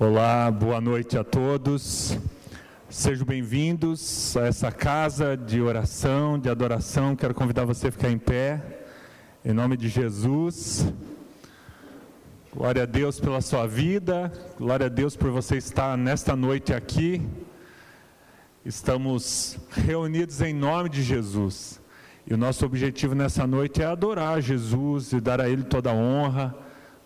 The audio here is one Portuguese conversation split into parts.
Olá, boa noite a todos. Sejam bem-vindos a essa casa de oração, de adoração. Quero convidar você a ficar em pé, em nome de Jesus. Glória a Deus pela sua vida, glória a Deus por você estar nesta noite aqui. Estamos reunidos em nome de Jesus. E o nosso objetivo nessa noite é adorar Jesus e dar a Ele toda a honra,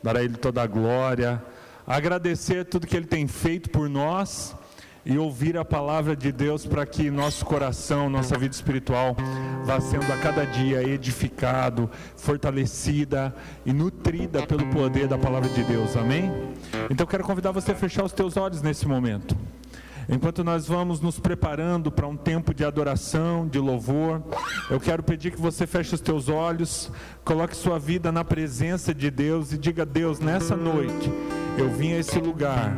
dar a Ele toda a glória, agradecer tudo que Ele tem feito por nós e ouvir a palavra de Deus para que nosso coração, nossa vida espiritual vá sendo a cada dia edificado, fortalecida e nutrida pelo poder da palavra de Deus, amém? Então quero convidar você a fechar os teus olhos nesse momento. Enquanto nós vamos nos preparando para um tempo de adoração, de louvor, eu quero pedir que você feche os teus olhos, coloque sua vida na presença de Deus e diga: Deus, nessa noite eu vim a esse lugar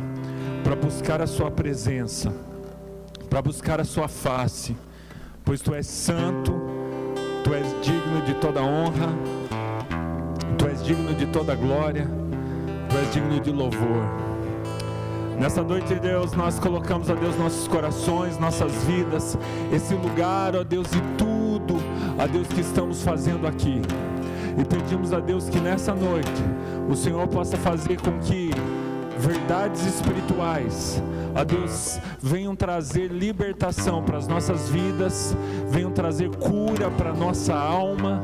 para buscar a sua presença, para buscar a sua face, pois tu és santo, tu és digno de toda honra, tu és digno de toda glória, tu és digno de louvor. Nessa noite, Deus, nós colocamos, ó Deus, nossos corações, nossas vidas, esse lugar, ó Deus, e tudo, ó Deus, que estamos fazendo aqui. E pedimos a Deus que nessa noite o Senhor possa fazer com que verdades espirituais, ó Deus, venham trazer libertação para as nossas vidas, venham trazer cura para a nossa alma,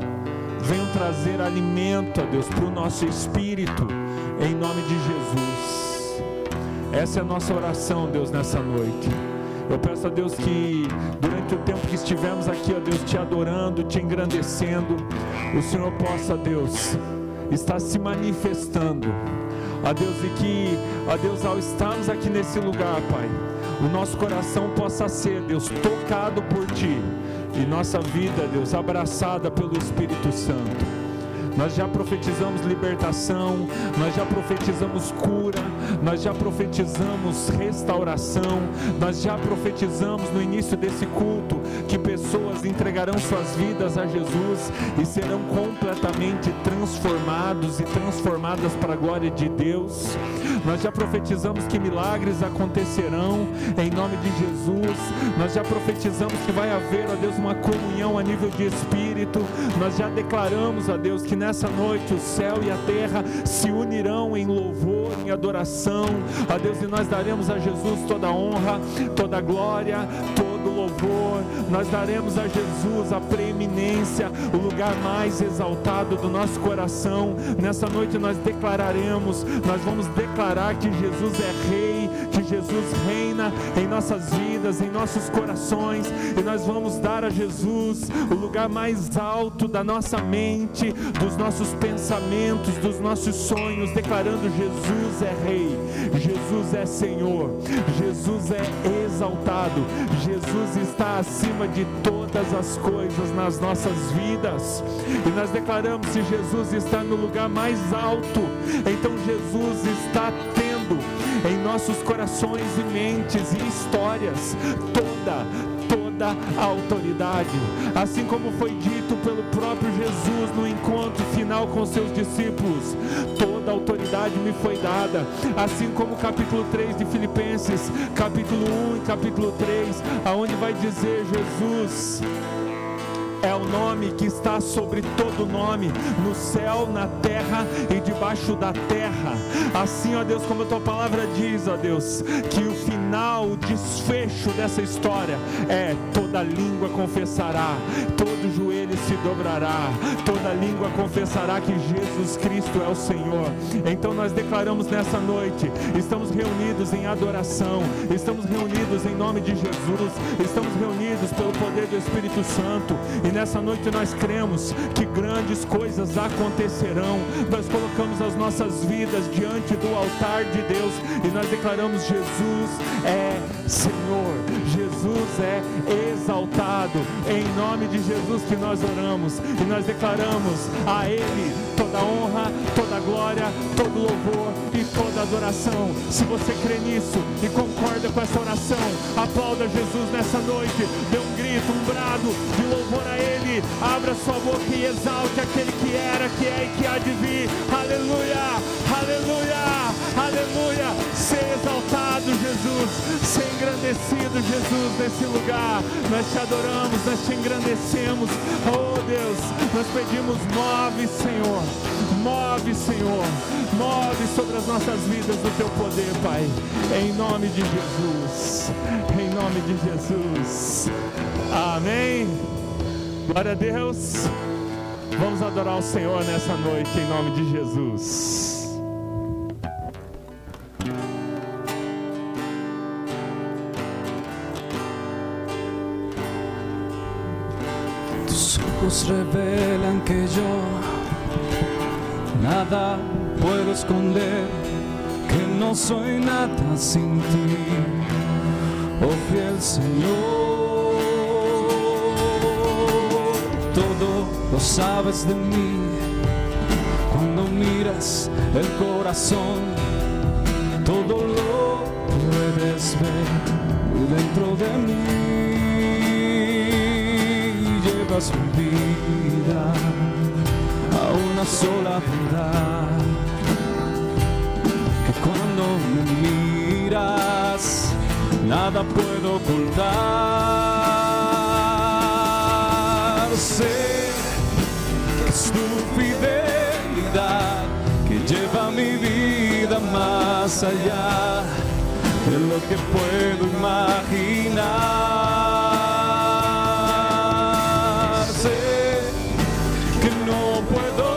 venham trazer alimento, ó Deus, para o nosso espírito, em nome de Jesus. Essa é a nossa oração, Deus, nessa noite. Eu peço a Deus que durante o tempo que estivermos aqui, ó Deus, te adorando, te engrandecendo, o Senhor possa, Deus, estar se manifestando, ó Deus, e que, ó Deus, ao estarmos aqui nesse lugar, Pai, o nosso coração possa ser, Deus, tocado por Ti, e nossa vida, Deus, abraçada pelo Espírito Santo. Nós já profetizamos libertação, nós já profetizamos cura, nós já profetizamos restauração, nós já profetizamos no início desse culto que pessoas entregarão suas vidas a Jesus e serão completamente transformados e transformadas para a glória de Deus. Nós já profetizamos que milagres acontecerão em nome de Jesus. Nós já profetizamos que vai haver, ó Deus, uma comunhão a nível de espírito. Nós já declaramos, ó Deus, que nessa noite o céu e a terra se unirão em louvor, em adoração, ó Deus, e nós daremos a Jesus toda a honra, toda a glória, todo o louvor. Nós daremos a Jesus a preeminência, o lugar mais exaltado do nosso coração. Nessa noite nós declararemos, nós vamos declarar que Jesus é Rei, que Jesus reina em nossas vidas, em nossos corações, e nós vamos dar a Jesus o lugar mais alto da nossa mente, dos nossos pensamentos, dos nossos sonhos, declarando: Jesus é Rei, Jesus é Senhor, Jesus é exaltado, Jesus está acima de todas as coisas nas nossas vidas. E nós declaramos: se Jesus está no lugar mais alto, então Jesus está tendo em nossos corações e mentes e histórias toda a autoridade, assim como foi dito pelo próprio Jesus no encontro final com seus discípulos: toda a autoridade me foi dada, assim como o capítulo 3 de Filipenses, capítulo 1 e capítulo 3, aonde vai dizer: Jesus é o nome que está sobre todo nome, no céu, na terra e debaixo da terra. Assim, ó Deus, como a tua palavra diz, ó Deus, que o final, o desfecho dessa história é: toda língua confessará, todo joelho se dobrará, toda língua confessará que Jesus Cristo é o Senhor. Então nós declaramos nessa noite, estamos reunidos em adoração, estamos reunidos em nome de Jesus, estamos reunidos pelo poder do Espírito Santo, e nessa noite nós cremos que grandes coisas acontecerão. Nós colocamos as nossas vidas diante do altar de Deus e nós declaramos: Jesus é Senhor, Jesus é exaltado. Em nome de Jesus que nós oramos e nós declaramos a Ele toda honra, toda glória, todo louvor e toda adoração. Se você crê nisso e concorda com essa oração, aplauda Jesus nessa noite, dê um grito, um brado de louvor a Ele. Abra sua boca e exalte aquele que era, que é e que há de vir. Aleluia, aleluia, aleluia. Seja exaltado. pedimos, ser engrandecido, Jesus, nesse lugar. Nós te adoramos, nós te engrandecemos. Oh Deus, nós pedimos, move, Senhor. Move, Senhor. Move sobre as nossas vidas o teu poder, Pai. Em nome de Jesus. Em nome de Jesus. Amém. Glória a Deus. Vamos adorar o Senhor nessa noite, em nome de Jesus. Tus ojos revelan que yo nada puedo esconder, que no soy nada sin ti, oh fiel Señor. Todo lo sabes de mí, cuando miras el corazón, todo lo puedes ver dentro de mí. Llevas mi vida a una sola verdad, que cuando me miras nada puedo ocultar. Sé que es tu fidelidad que lleva mi vida más allá de lo que puedo imaginar. Sé que no puedo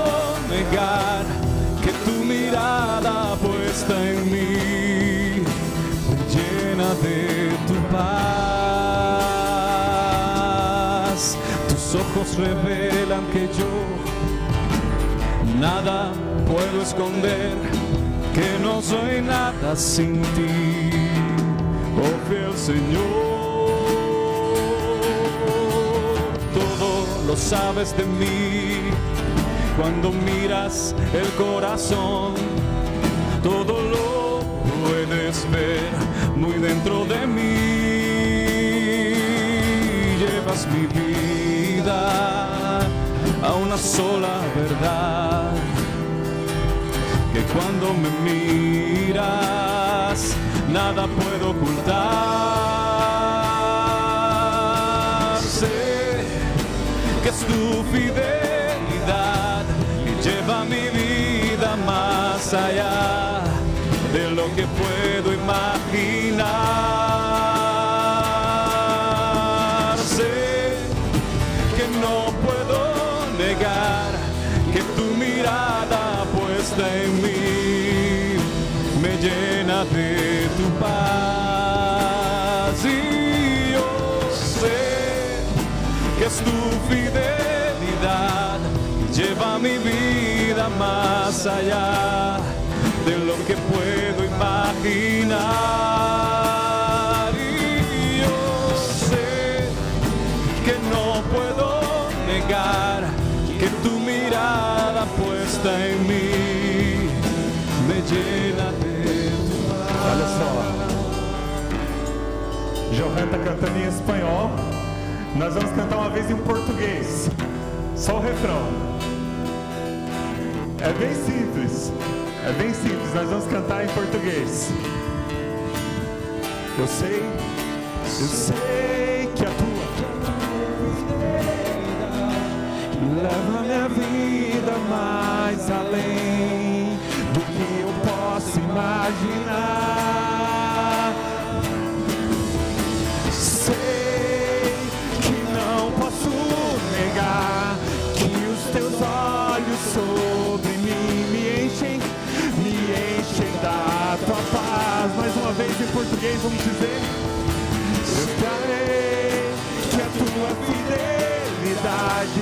negar que tu mirada puesta en mí me llena de tu paz. Tus ojos revelan que yo nada puedo esconder, que no soy nada sin ti, oh fiel Señor. Todo lo sabes de mí, cuando miras el corazón, todo lo puedes ver muy dentro de mí. Llevas mi vida a una sola verdad, que cuando me miras nada puedo ocultar. Sé que es tu fidelidad que lleva mi vida más allá de lo que puedo imaginar. Sé que no puedo negar que tu mirada puesta en mí me llena de tu paz. Y yo sé que es tu fidelidad que lleva mi vida más allá de lo que puedo imaginar. Y yo sé que no puedo negar que tu mirada puesta en mí me llena de tu paz. Olha só, Johan está cantando em espanhol, nós vamos cantar uma vez em português, só o refrão. É bem simples, nós vamos cantar em português. Eu sei que a tua leva minha vida mais além do que eu posso imaginar. Sei que não posso negar que os teus olhos sobre mim me enchem da tua paz. Mais uma vez em português, vamos dizer: eu creio que a tua fidelidade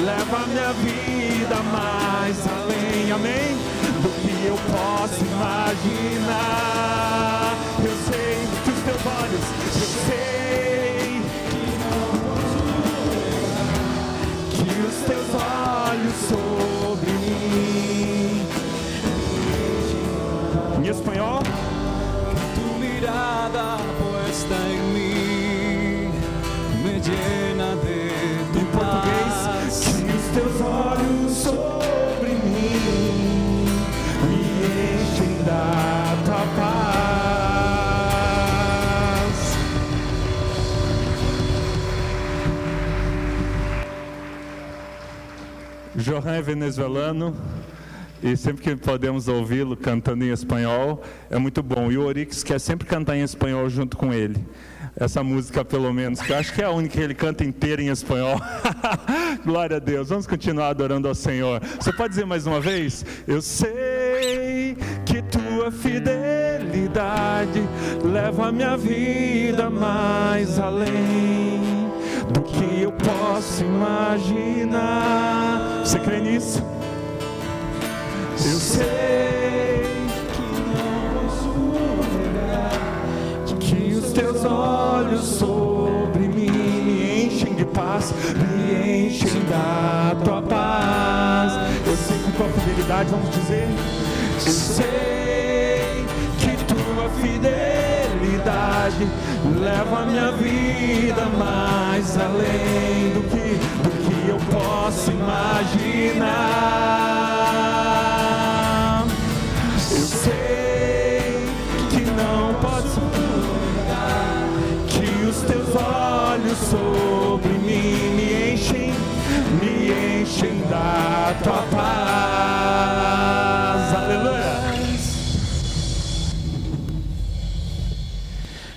leva a minha vida mais além, amém, do que eu posso imaginar. Eu sei que os teus olhos, eu sei que os teus olhos sobre mim. Em espanhol, tu mirada puesta en mí me llena de tu português, paz. que os teus olhos sobre mim me enchem da tua paz. Johan é venezuelano e sempre que podemos ouvi-lo cantando em espanhol é muito bom. E o Orix quer sempre cantar em espanhol junto com ele. Essa música, pelo menos, que eu acho que é a única que ele canta inteira em espanhol. Glória a Deus. Vamos continuar adorando ao Senhor. Você pode dizer mais uma vez? Eu sei que tua fidelidade leva a minha vida mais além do que eu posso imaginar. Você crê nisso? Eu sei que não posso negar que os teus olhos sobre mim me enchem de paz, me enchem da tua paz. Eu sei que tua fidelidade, vamos dizer, eu sei que tua fidelidade leva a minha vida mais além do que eu posso imaginar. Eu sei que não posso negar que os teus olhos sobre mim me enchem da tua paz. Aleluia.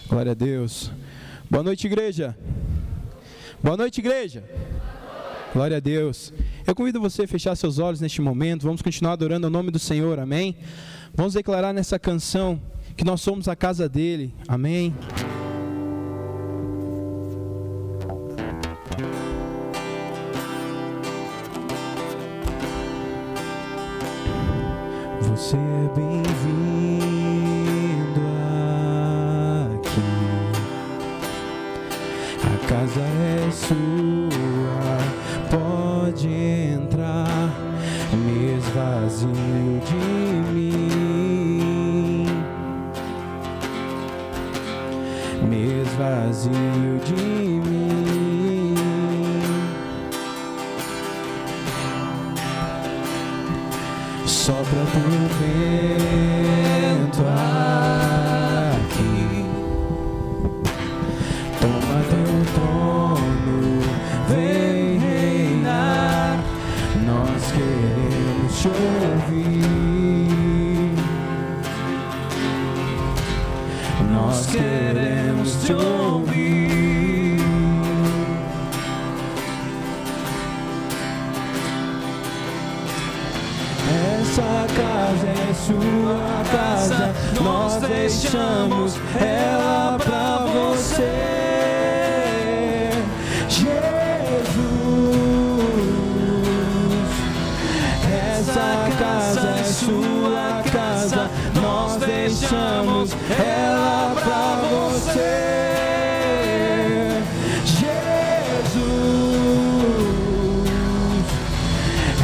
Glória a Deus. Boa noite, igreja. Boa noite, igreja. Glória a Deus. Eu convido você a fechar seus olhos neste momento. Vamos continuar adorando o nome do Senhor, amém? Vamos declarar nessa canção que nós somos a casa dele, amém? Você é bem-vindo aqui. A casa é sua, pode entrar, me esvazio de mim, me esvazio de mim. Sopra teu vento aqui, toma teu trono, vem reinar. Nós queremos te ouvir, nós queremos te ouvir. Essa casa é sua casa, nós deixamos ela pra você, Jesus. Essa casa é sua casa, nós deixamos ela pra você, Jesus.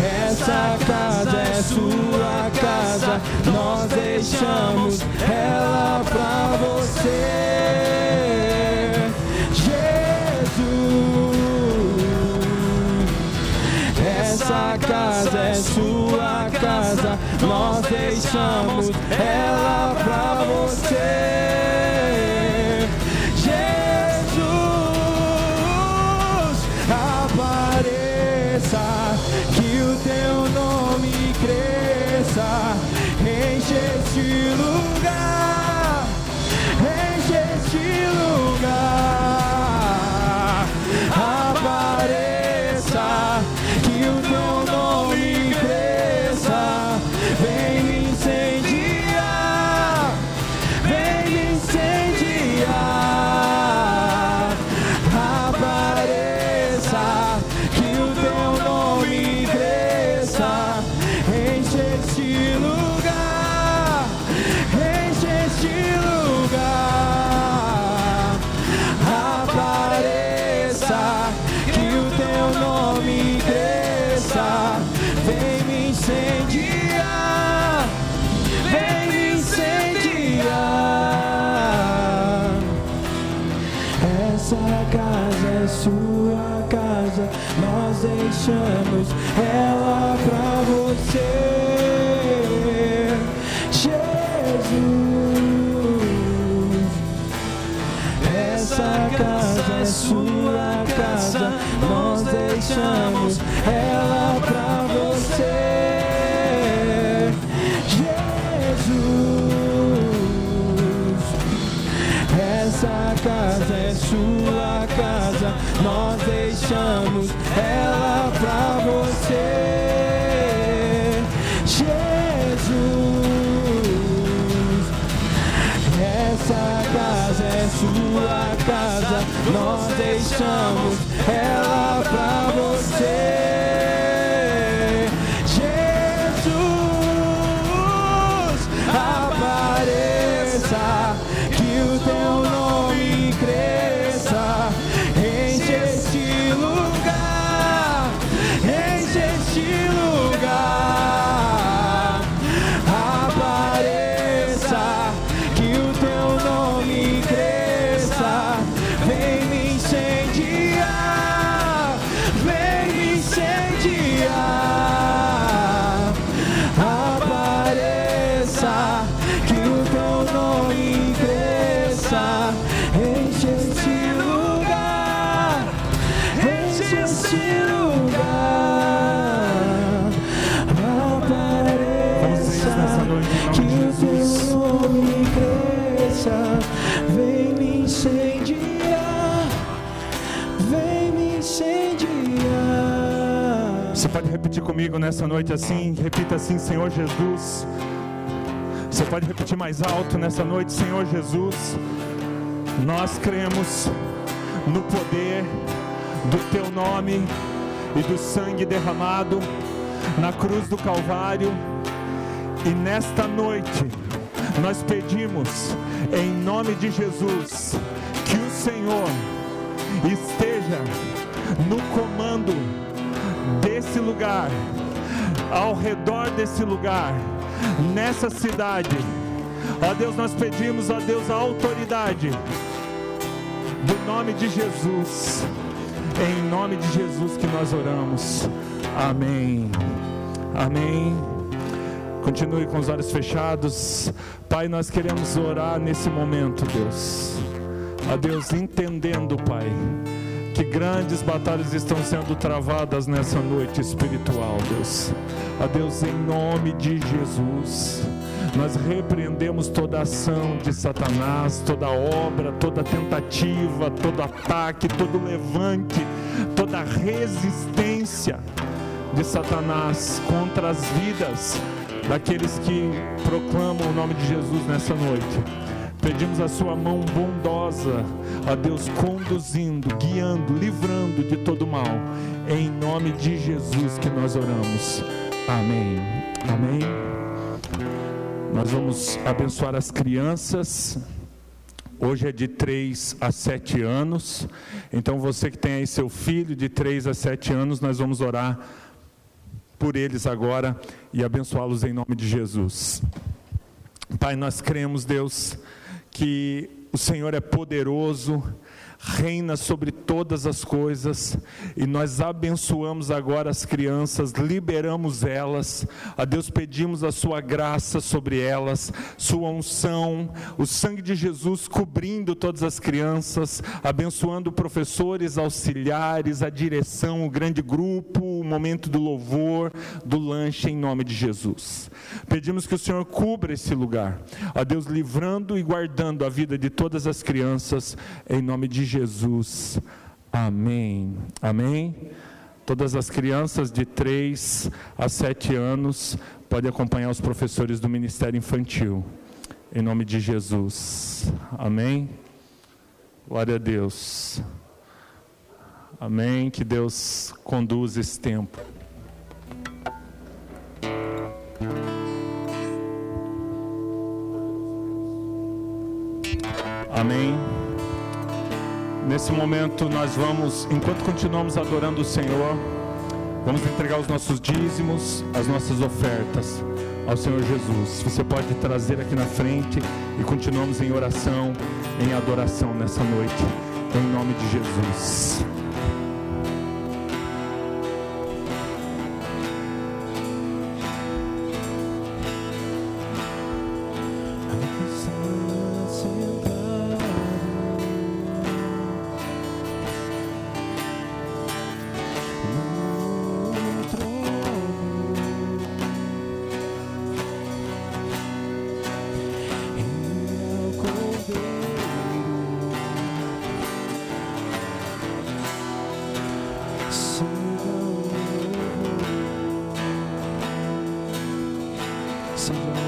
Essa casa é sua casa, nós deixamos ela pra você, Jesus. Essa casa é sua casa, nós deixamos ela pra você, Jesus. Apareça, que o teu nome cresça, enche este lugar, enche este lugar. Apareça, que o teu nome cresça, vem me incendiar, vem me incendiar. Apareça, que o teu nome cresça, enche este lugar, enche este lugar. Apareça, que o teu nome cresça, vem me incendiar, vem me incendiar. Essa casa é sua casa, nós deixamos ela pra você, Jesus. Essa casa é sua casa, nós deixamos ela pra você, nós deixamos ela pra você, Jesus. Essa casa é sua casa, nós deixamos ela pra você. Apareça, que o teu nome cresça, enche este lugar, enche este lugar. Apareça, que o teu nome cresça, vem me incendiar, vem me incendiar. Apareça, que o teu nome cresça, enche este lugar, enche este lugar. Apareça, que o teu nome cresça, vem me incendiar, vem me incendiar. Você pode repetir comigo nessa noite assim? Repita assim: Senhor Jesus. Você pode repetir mais alto nessa noite: Senhor Jesus, nós cremos no poder do Teu nome e do sangue derramado na cruz do Calvário. E nesta noite nós pedimos, em nome de Jesus, que o Senhor esteja no comando desse lugar, ao redor desse lugar, nessa cidade. Ó Deus, nós pedimos, ó Deus, a autoridade do nome de Jesus. Em nome de Jesus que nós oramos. Amém. Amém. Continue com os olhos fechados. Pai, nós queremos orar nesse momento, Deus. Ó Deus, entendendo, Pai, que grandes batalhas estão sendo travadas nessa noite espiritual, Deus. Ó Deus, em nome de Jesus, nós repreendemos toda ação de Satanás, toda obra, toda tentativa, todo ataque, todo levante, toda resistência de Satanás contra as vidas daqueles que proclamam o nome de Jesus nessa noite. Pedimos a sua mão bondosa, ó Deus, conduzindo, guiando, livrando de todo mal. Em nome de Jesus que nós oramos. Amém. Amém. Nós vamos abençoar as crianças. Hoje é de 3 a 7 anos. Então você que tem aí seu filho de 3 a 7 anos, nós vamos orar por eles agora e abençoá-los em nome de Jesus. Pai, nós cremos, Deus, que o Senhor é poderoso, reina sobre todas as coisas, e nós abençoamos agora as crianças, liberamos elas. A Deus pedimos a sua graça sobre elas, sua unção, o sangue de Jesus cobrindo todas as crianças, abençoando professores, auxiliares, a direção, o grande grupo, o momento do louvor, do lanche, em nome de Jesus. Pedimos que o Senhor cubra esse lugar, a Deus, livrando e guardando a vida de todas as crianças, em nome de Jesus. Amém. Amém. Todas as crianças de 3 a 7 anos podem acompanhar os professores do Ministério Infantil, em nome de Jesus. Amém. Glória a Deus. Amém. Que Deus conduza esse tempo. Amém. Nesse momento nós vamos, enquanto continuamos adorando o Senhor, vamos entregar os nossos dízimos, as nossas ofertas ao Senhor Jesus. Você pode trazer aqui na frente e continuamos em oração, em adoração nessa noite, em nome de Jesus. Poderoso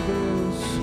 Deus.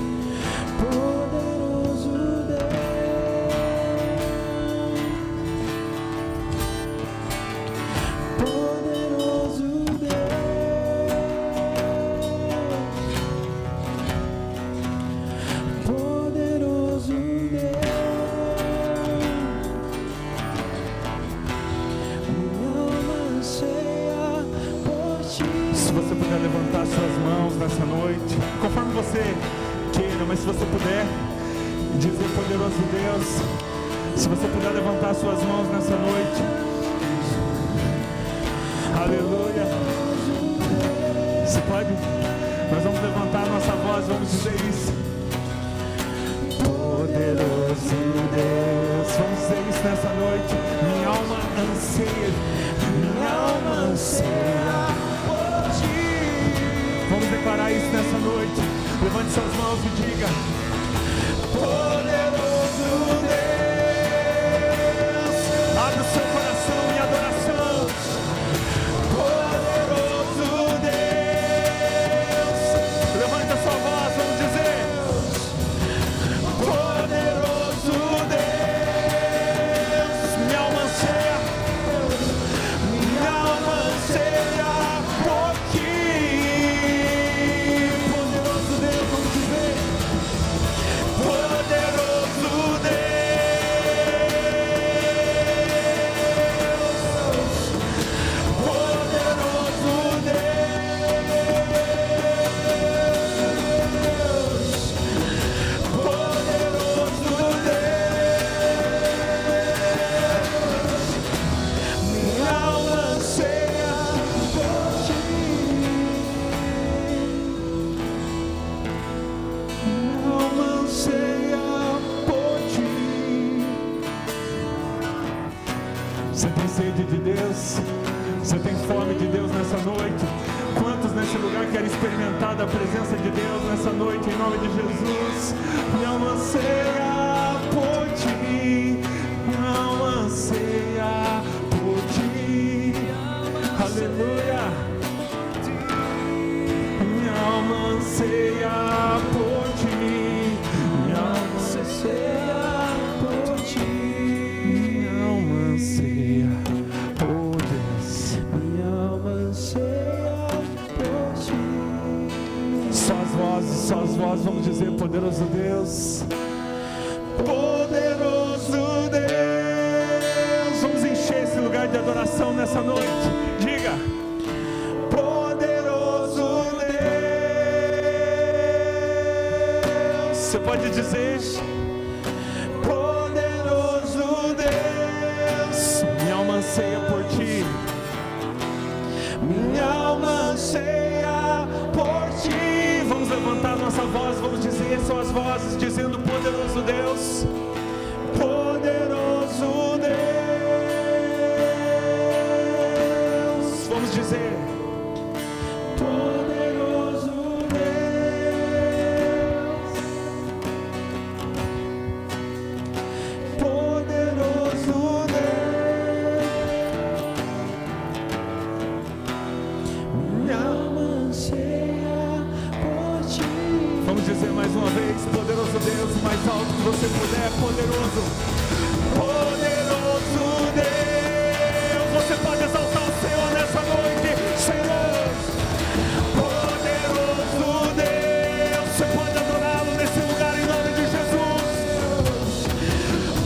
Você tem sede de Deus? Você tem fome de Deus nessa noite? Quantos nesse lugar querem experimentar da presença de Deus nessa noite, em nome de Jesus? Minha alma anseia por ti, minha alma anseia por ti, aleluia. Minha alma anseia por ti, minha alma anseia por ti, minha alma anseia por Deus, minha alma anseia por ti. Só as vozes, vamos dizer: poderoso Deus, poderoso Deus. Vamos encher esse lugar de adoração nessa noite. Diga: poderoso Deus. Você pode dizer: poderoso Deus. Minha alma anseia por ti, minha alma anseia por ti. Vamos levantar nossa voz, vamos dizer: são as vozes dizendo: poderoso Deus, poderoso Deus. Vamos dizer: poderoso Deus, poderoso Deus. Minha alma anseia por ti. Vamos dizer mais uma vez: poderoso Deus, mais alto que você puder: poderoso, poderoso Deus. Você pode exaltar o Senhor nessa noite: Senhor, poderoso Deus. Você pode adorá-lo nesse lugar em nome de Jesus.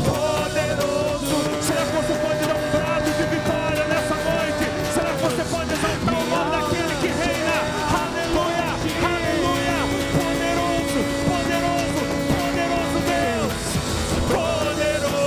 Poderoso. Será que você pode dar um brado de vitória nessa noite? Será que você pode exaltar o nome daquele que reina? Aleluia, aleluia. Poderoso, poderoso, poderoso Deus. Poderoso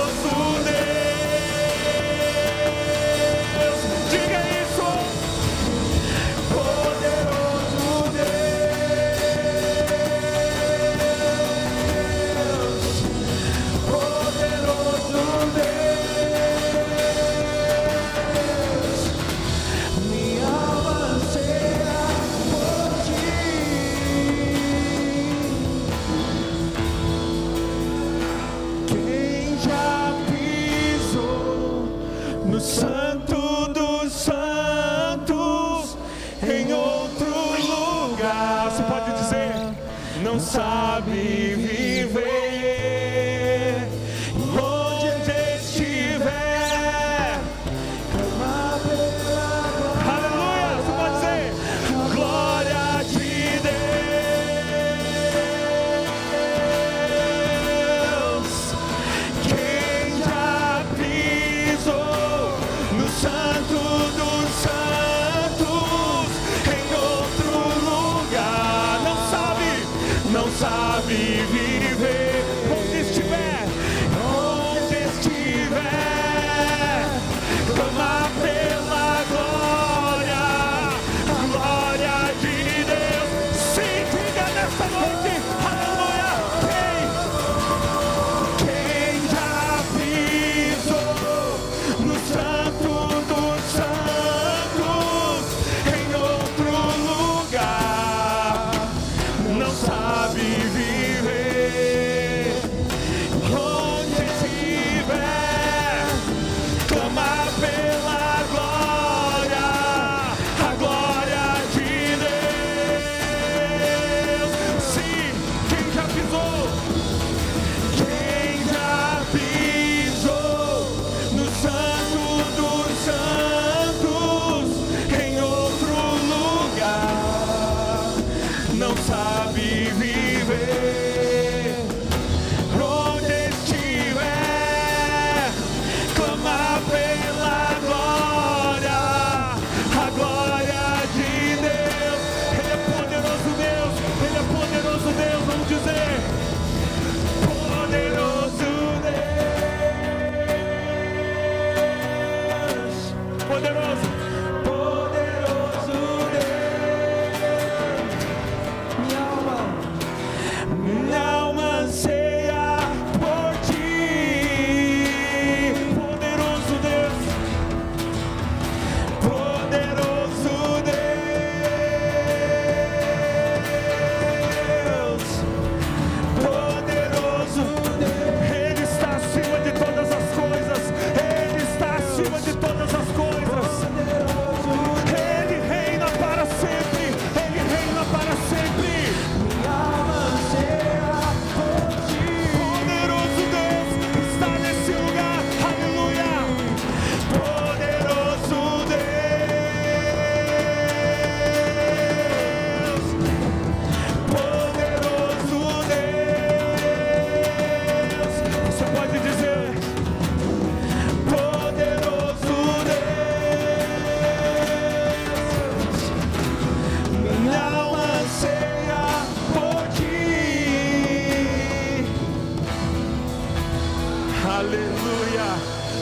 Aleluia.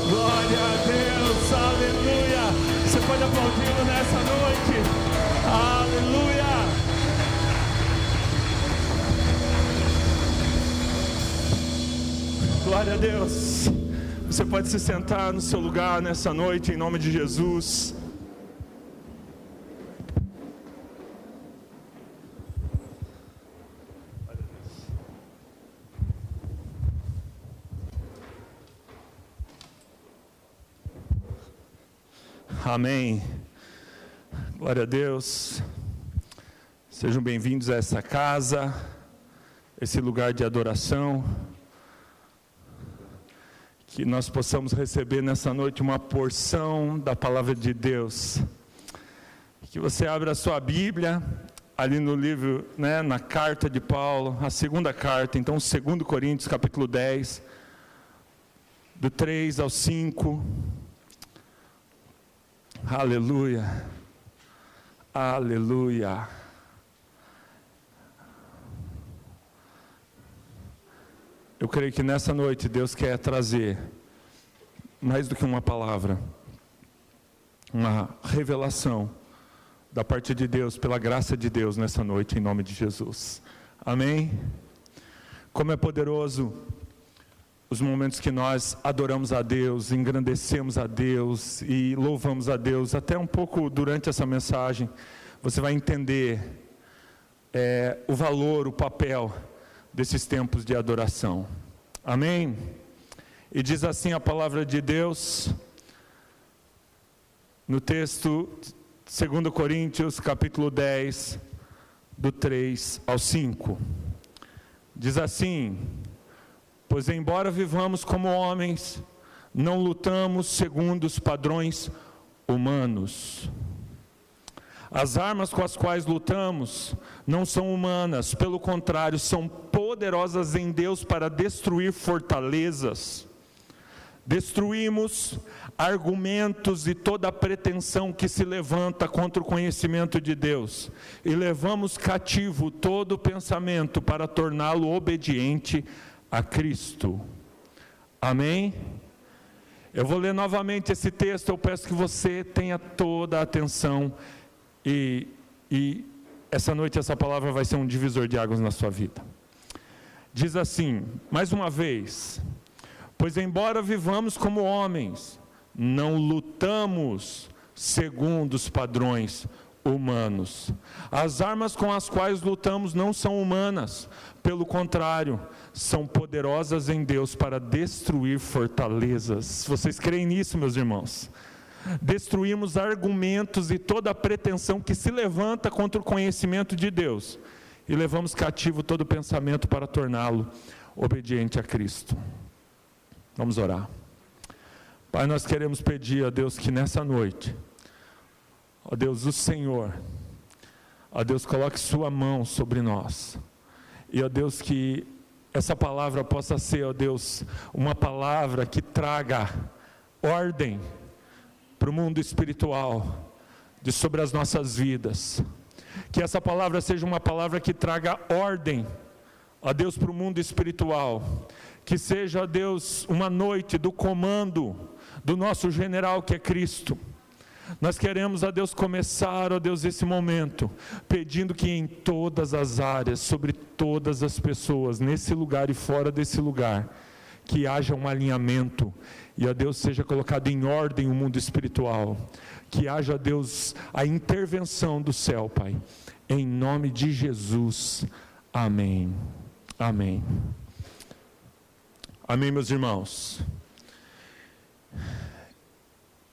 Glória a Deus. Aleluia. Você pode aplaudi-lo nessa noite. Aleluia. Glória a Deus. Você pode se sentar no seu lugar nessa noite, em nome de Jesus. Amém. Glória a Deus. Sejam bem-vindos a essa casa, esse lugar de adoração. Que nós possamos receber nessa noite uma porção da palavra de Deus. Que você abra a sua Bíblia, ali no livro, na carta de Paulo, a segunda carta, então 2 Coríntios capítulo 10, do 3 ao 5. Aleluia, aleluia. Eu creio que nessa noite Deus quer trazer, mais do que uma palavra, uma revelação da parte de Deus, pela graça de Deus nessa noite, em nome de Jesus. Amém? Como é poderoso os momentos que nós adoramos a Deus, engrandecemos a Deus e louvamos a Deus. Até um pouco durante essa mensagem, você vai entender o valor, o papel desses tempos de adoração. Amém? E diz assim a palavra de Deus, no texto 2 Coríntios capítulo 10, do 3 ao 5. Diz assim: pois embora vivamos como homens, não lutamos segundo os padrões humanos. As armas com as quais lutamos não são humanas, pelo contrário, são poderosas em Deus para destruir fortalezas. Destruímos argumentos e toda pretensão que se levanta contra o conhecimento de Deus, e levamos cativo todo pensamento para torná-lo obediente a Cristo. Amém? Eu vou ler novamente esse texto. Eu peço que você tenha toda a atenção e essa noite essa palavra vai ser um divisor de águas na sua vida. Diz assim, mais uma vez: pois embora vivamos como homens, não lutamos segundo os padrões humanos. As armas com as quais lutamos não são humanas, pelo contrário, são poderosas em Deus para destruir fortalezas. Vocês creem nisso, meus irmãos? Destruímos argumentos e toda a pretensão que se levanta contra o conhecimento de Deus, e levamos cativo todo pensamento para torná-lo obediente a Cristo. Vamos orar. Pai, nós queremos pedir a Deus que nessa noite, ó Deus, o Senhor, ó Deus, coloque sua mão sobre nós, e ó Deus, que essa palavra possa ser, ó Deus, uma palavra que traga ordem para o mundo espiritual, sobre as nossas vidas. Que essa palavra seja uma palavra que traga ordem, ó Deus, para o mundo espiritual. Que seja, ó Deus, uma noite do comando do nosso general, que é Cristo. Nós queremos, ó Deus, começar, ó Deus, esse momento, pedindo que em todas as áreas, sobre todas as pessoas, nesse lugar e fora desse lugar, que haja um alinhamento, e ó Deus, seja colocado em ordem o mundo espiritual, que haja, ó Deus, a intervenção do céu, Pai, em nome de Jesus, amém, amém, amém, meus irmãos.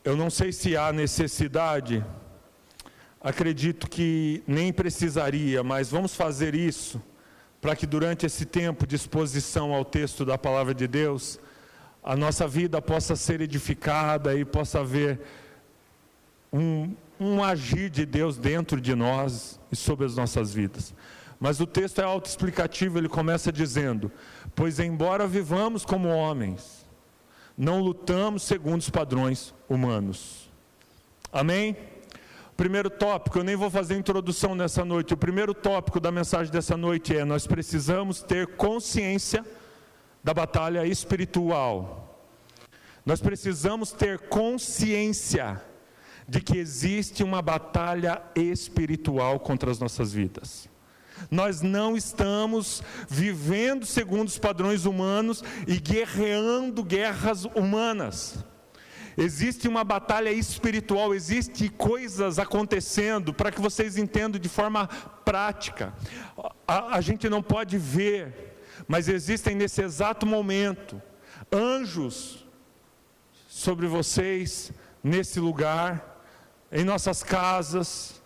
Eu não sei se há necessidade, acredito que nem precisaria, mas vamos fazer isso, para que durante esse tempo de exposição ao texto da palavra de Deus, a nossa vida possa ser edificada e possa haver um agir de Deus dentro de nós e sobre as nossas vidas. Mas o texto é autoexplicativo, ele começa dizendo: pois embora vivamos como homens, não lutamos segundo os padrões humanos. Amém? Primeiro tópico, eu nem vou fazer introdução nessa noite. O primeiro tópico da mensagem dessa noite é: nós precisamos ter consciência da batalha espiritual. Nós precisamos ter consciência de que existe uma batalha espiritual contra as nossas vidas. Nós não estamos vivendo segundo os padrões humanos e guerreando guerras humanas. Existe uma batalha espiritual, existe coisas acontecendo, para que vocês entendam de forma prática. A gente não pode ver, mas existem nesse exato momento anjos sobre vocês, nesse lugar, em nossas casas.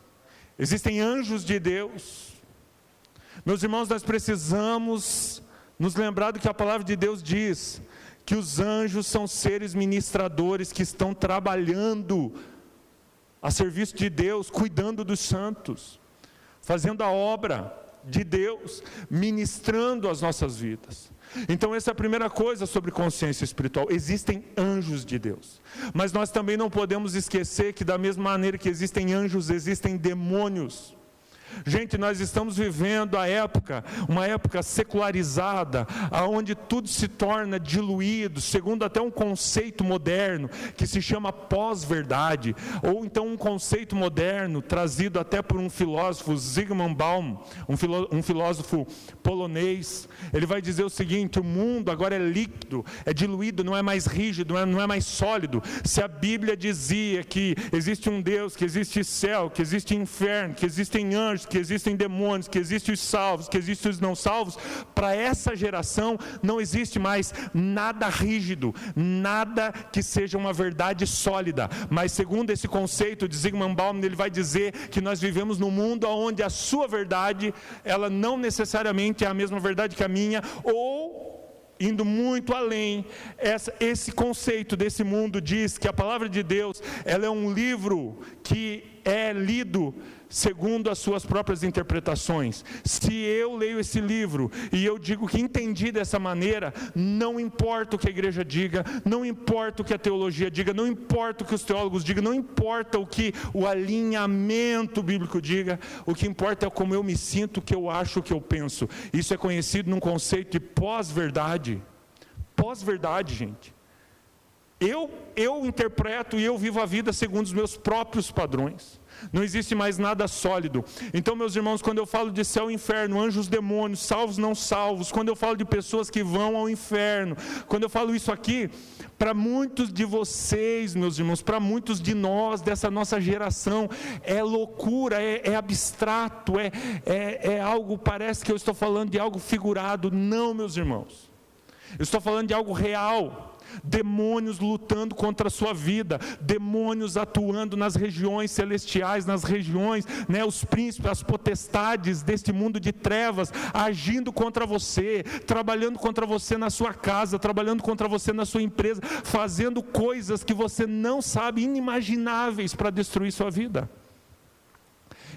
Existem anjos de Deus. Meus irmãos, nós precisamos nos lembrar do que a palavra de Deus diz, que os anjos são seres ministradores que estão trabalhando a serviço de Deus, cuidando dos santos, fazendo a obra de Deus, ministrando as nossas vidas. Então essa é a primeira coisa sobre consciência espiritual. Existem anjos de Deus, mas nós também não podemos esquecer que da mesma maneira que existem anjos, existem demônios. Gente, nós estamos vivendo uma época secularizada, onde tudo se torna diluído, segundo até um conceito moderno, que se chama pós-verdade, ou então um conceito moderno, trazido até por um filósofo, Zygmunt Bauman, um filósofo polonês. Ele vai dizer o seguinte: o mundo agora é líquido, é diluído, não é mais rígido, não é mais sólido. Se a Bíblia dizia que existe um Deus, que existe céu, que existe inferno, que existem anjos, que existem demônios, que existem os salvos, que existem os não salvos, para essa geração não existe mais nada rígido, nada que seja uma verdade sólida. Mas segundo esse conceito de Zygmunt Bauman, ele vai dizer que nós vivemos num mundo onde a sua verdade, ela não necessariamente é a mesma verdade que a minha, ou indo muito além, esse conceito desse mundo diz que a palavra de Deus, ela é um livro que é lido segundo as suas próprias interpretações. Se eu leio esse livro e eu digo que entendi dessa maneira, não importa o que a igreja diga, não importa o que a teologia diga, não importa o que os teólogos digam, não importa o que o alinhamento bíblico diga, o que importa é como eu me sinto, o que eu acho, o que eu penso. Isso é conhecido num conceito de pós-verdade. Pós-verdade, gente. Eu interpreto e eu vivo a vida segundo os meus próprios padrões. Não existe mais nada sólido. Então, meus irmãos, quando eu falo de céu e inferno, anjos, demônios, salvos, não salvos, quando eu falo de pessoas que vão ao inferno, quando eu falo isso aqui, para muitos de vocês, meus irmãos, para muitos de nós, dessa nossa geração, é loucura, é abstrato, é algo, parece que eu estou falando de algo figurado. Não, meus irmãos, eu estou falando de algo real. Demônios lutando contra a sua vida, demônios atuando nas regiões celestiais, nas regiões, os príncipes, as potestades deste mundo de trevas, agindo contra você, trabalhando contra você na sua casa, trabalhando contra você na sua empresa, fazendo coisas que você não sabe, inimagináveis para destruir sua vida.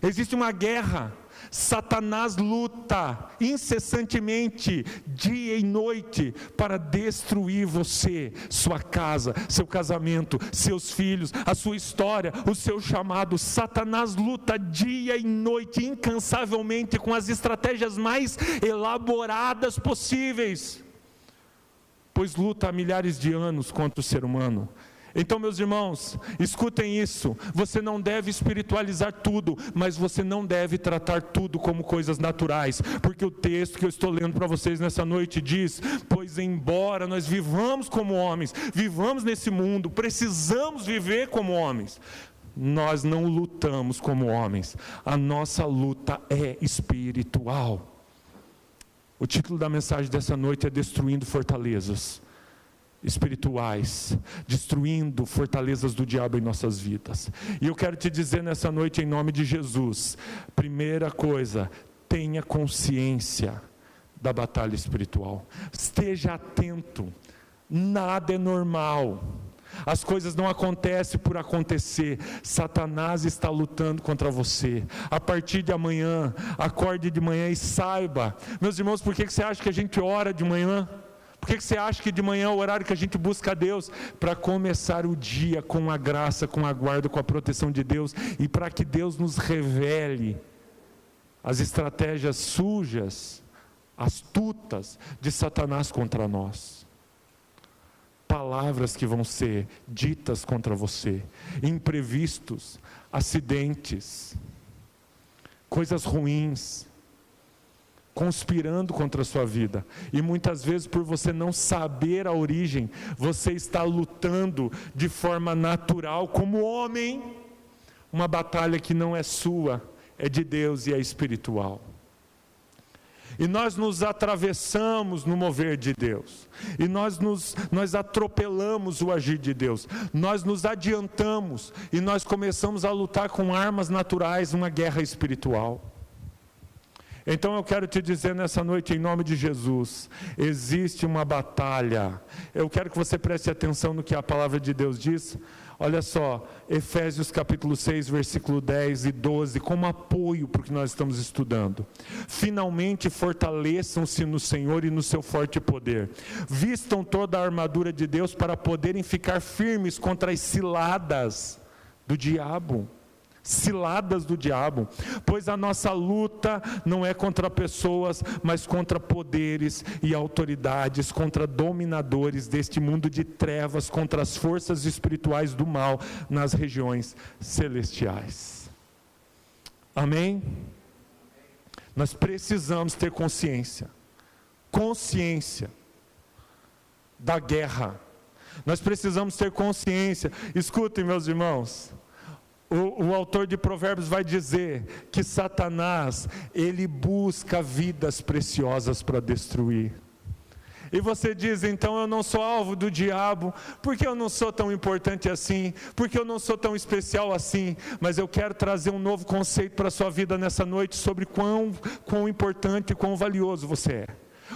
Existe uma guerra. Satanás luta incessantemente, dia e noite, para destruir você, sua casa, seu casamento, seus filhos, a sua história, o seu chamado. Satanás luta dia e noite, incansavelmente, com as estratégias mais elaboradas possíveis, pois luta há milhares de anos contra o ser humano. Então, meus irmãos, escutem isso, você não deve espiritualizar tudo, mas você não deve tratar tudo como coisas naturais, porque o texto que eu estou lendo para vocês nessa noite diz: pois embora nós vivamos como homens, vivamos nesse mundo, precisamos viver como homens, nós não lutamos como homens, a nossa luta é espiritual. O título da mensagem dessa noite é Destruindo Fortalezas Espirituais, destruindo fortalezas do diabo em nossas vidas. E eu quero te dizer nessa noite, em nome de Jesus, primeira coisa, tenha consciência da batalha espiritual, esteja atento, nada é normal, as coisas não acontecem por acontecer. Satanás está lutando contra você. A partir de amanhã, acorde de manhã e saiba, meus irmãos, por que você acha que a gente ora de manhã? Por que você acha que de manhã é o horário que a gente busca a Deus? Para começar o dia com a graça, com a guarda, com a proteção de Deus, e para que Deus nos revele as estratégias sujas, astutas de Satanás contra nós. palavras que vão ser ditas contra você, imprevistos, acidentes, coisas ruins, conspirando contra a sua vida. E muitas vezes, por você não saber a origem, você está lutando de forma natural, como homem, uma batalha que não é sua, é de Deus e é espiritual. E nós nos atravessamos no mover de Deus, e nós atropelamos o agir de Deus, nós nos adiantamos, e nós começamos a lutar com armas naturais, uma guerra espiritual. Então eu quero te dizer nessa noite, em nome de Jesus, existe uma batalha. Eu quero que você preste atenção no que a palavra de Deus diz. Olha só, Efésios capítulo 6, versículo 10 e 12, como apoio para o que nós estamos estudando. Finalmente fortaleçam-se no Senhor e no seu forte poder. Vistam toda a armadura de Deus para poderem ficar firmes contra as ciladas do diabo. Ciladas do diabo, pois a nossa luta não é contra pessoas, mas contra poderes e autoridades, contra dominadores deste mundo de trevas, contra as forças espirituais do mal nas regiões celestiais. Amém? Nós precisamos ter consciência da guerra. Nós precisamos ter consciência. Escutem, meus irmãos. O autor de Provérbios vai dizer que Satanás, ele busca vidas preciosas para destruir. E você diz, então eu não sou alvo do diabo, porque eu não sou tão importante assim, porque eu não sou tão especial assim. Mas eu quero trazer um novo conceito para a sua vida nessa noite, sobre quão importante e quão valioso você é.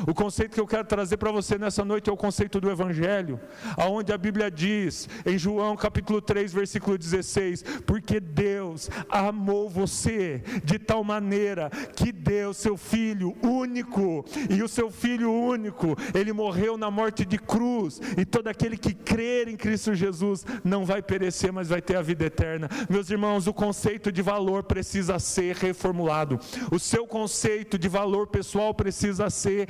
O conceito que eu quero trazer para você nessa noite é o conceito do Evangelho, aonde a Bíblia diz, em João capítulo 3, versículo 16, porque Deus amou você de tal maneira que deu seu Filho único, e o seu Filho único, ele morreu na morte de cruz, e todo aquele que crer em Cristo Jesus não vai perecer, mas vai ter a vida eterna. Meus irmãos, o conceito de valor precisa ser reformulado, o seu conceito de valor pessoal precisa ser,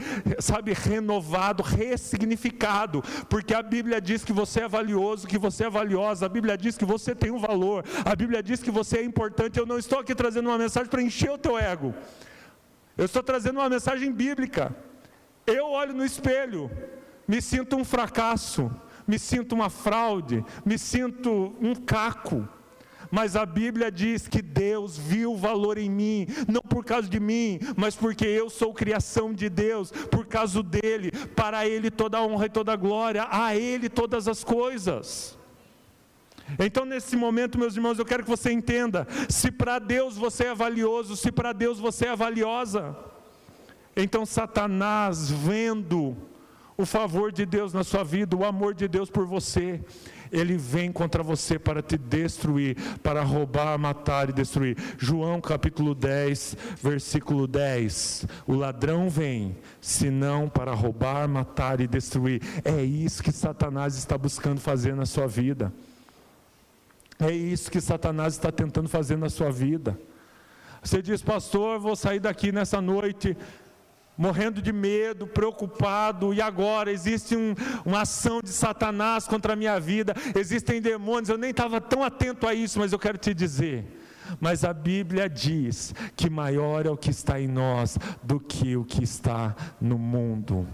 renovado, ressignificado, porque a Bíblia diz que você é valioso, que você é valiosa, a Bíblia diz que você tem um valor, a Bíblia diz que você é importante. Eu não estou aqui trazendo uma mensagem para encher o teu ego, eu estou trazendo uma mensagem bíblica. Eu olho no espelho, me sinto um fracasso, me sinto uma fraude, me sinto um caco, mas a Bíblia diz que Deus viu valor em mim, não por causa de mim, mas porque eu sou criação de Deus, por causa dele, para ele toda a honra e toda a glória, a ele todas as coisas. Então nesse momento, meus irmãos, eu quero que você entenda, se para Deus você é valioso, se para Deus você é valiosa, então Satanás, vendo o favor de Deus na sua vida, o amor de Deus por você, ele vem contra você para te destruir, para roubar, matar e destruir. João capítulo 10, versículo 10, o ladrão vem, senão para roubar, matar e destruir. É isso que Satanás está buscando fazer na sua vida, é isso que Satanás está tentando fazer na sua vida. Você diz, pastor, eu vou sair daqui nessa noite morrendo de medo, preocupado, e agora existe uma ação de Satanás contra a minha vida, existem demônios, eu nem estava tão atento a isso, mas eu quero te dizer, mas a Bíblia diz que maior é o que está em nós do que o que está no mundo.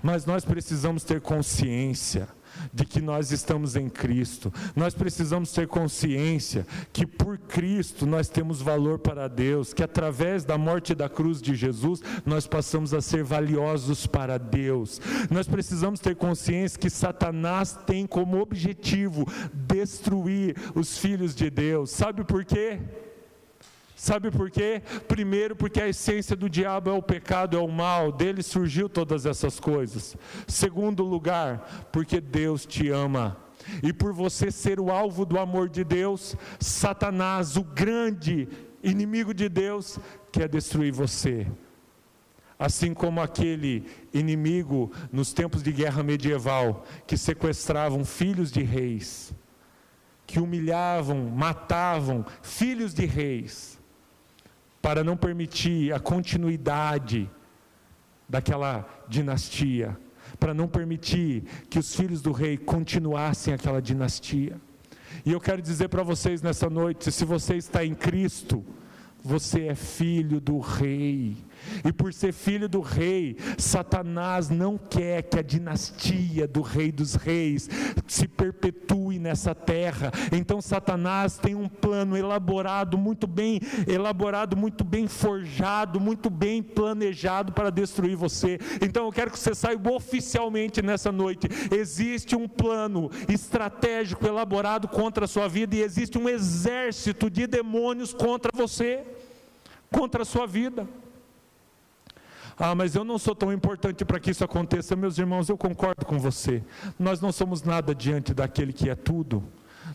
Mas nós precisamos ter consciência de que nós estamos em Cristo, nós precisamos ter consciência que por Cristo nós temos valor para Deus, que através da morte da cruz de Jesus, nós passamos a ser valiosos para Deus. Nós precisamos ter consciência que Satanás tem como objetivo destruir os filhos de Deus. Sabe por quê? Sabe por quê? Primeiro, porque a essência do diabo é o pecado, é o mal, dele surgiu todas essas coisas. Segundo lugar, porque Deus te ama. E por você ser o alvo do amor de Deus, Satanás, o grande inimigo de Deus, quer destruir você. Assim como aquele inimigo nos tempos de guerra medieval, que sequestravam filhos de reis, que humilhavam, matavam filhos de reis, para não permitir a continuidade daquela dinastia. para não permitir que os filhos do rei continuassem aquela dinastia. E eu quero dizer para vocês nessa noite, se você está em Cristo, você é filho do rei, e por ser filho do rei, Satanás não quer que a dinastia do rei dos reis se perpetue nessa terra. Então Satanás tem um plano elaborado, muito bem forjado, muito bem planejado para destruir você. Então eu quero que você saiba oficialmente nessa noite, existe um plano estratégico elaborado contra a sua vida, e existe um exército de demônios contra você, contra a sua vida. Mas eu não sou tão importante para que isso aconteça. Meus irmãos, eu concordo com você. Nós não somos nada diante daquele que é tudo.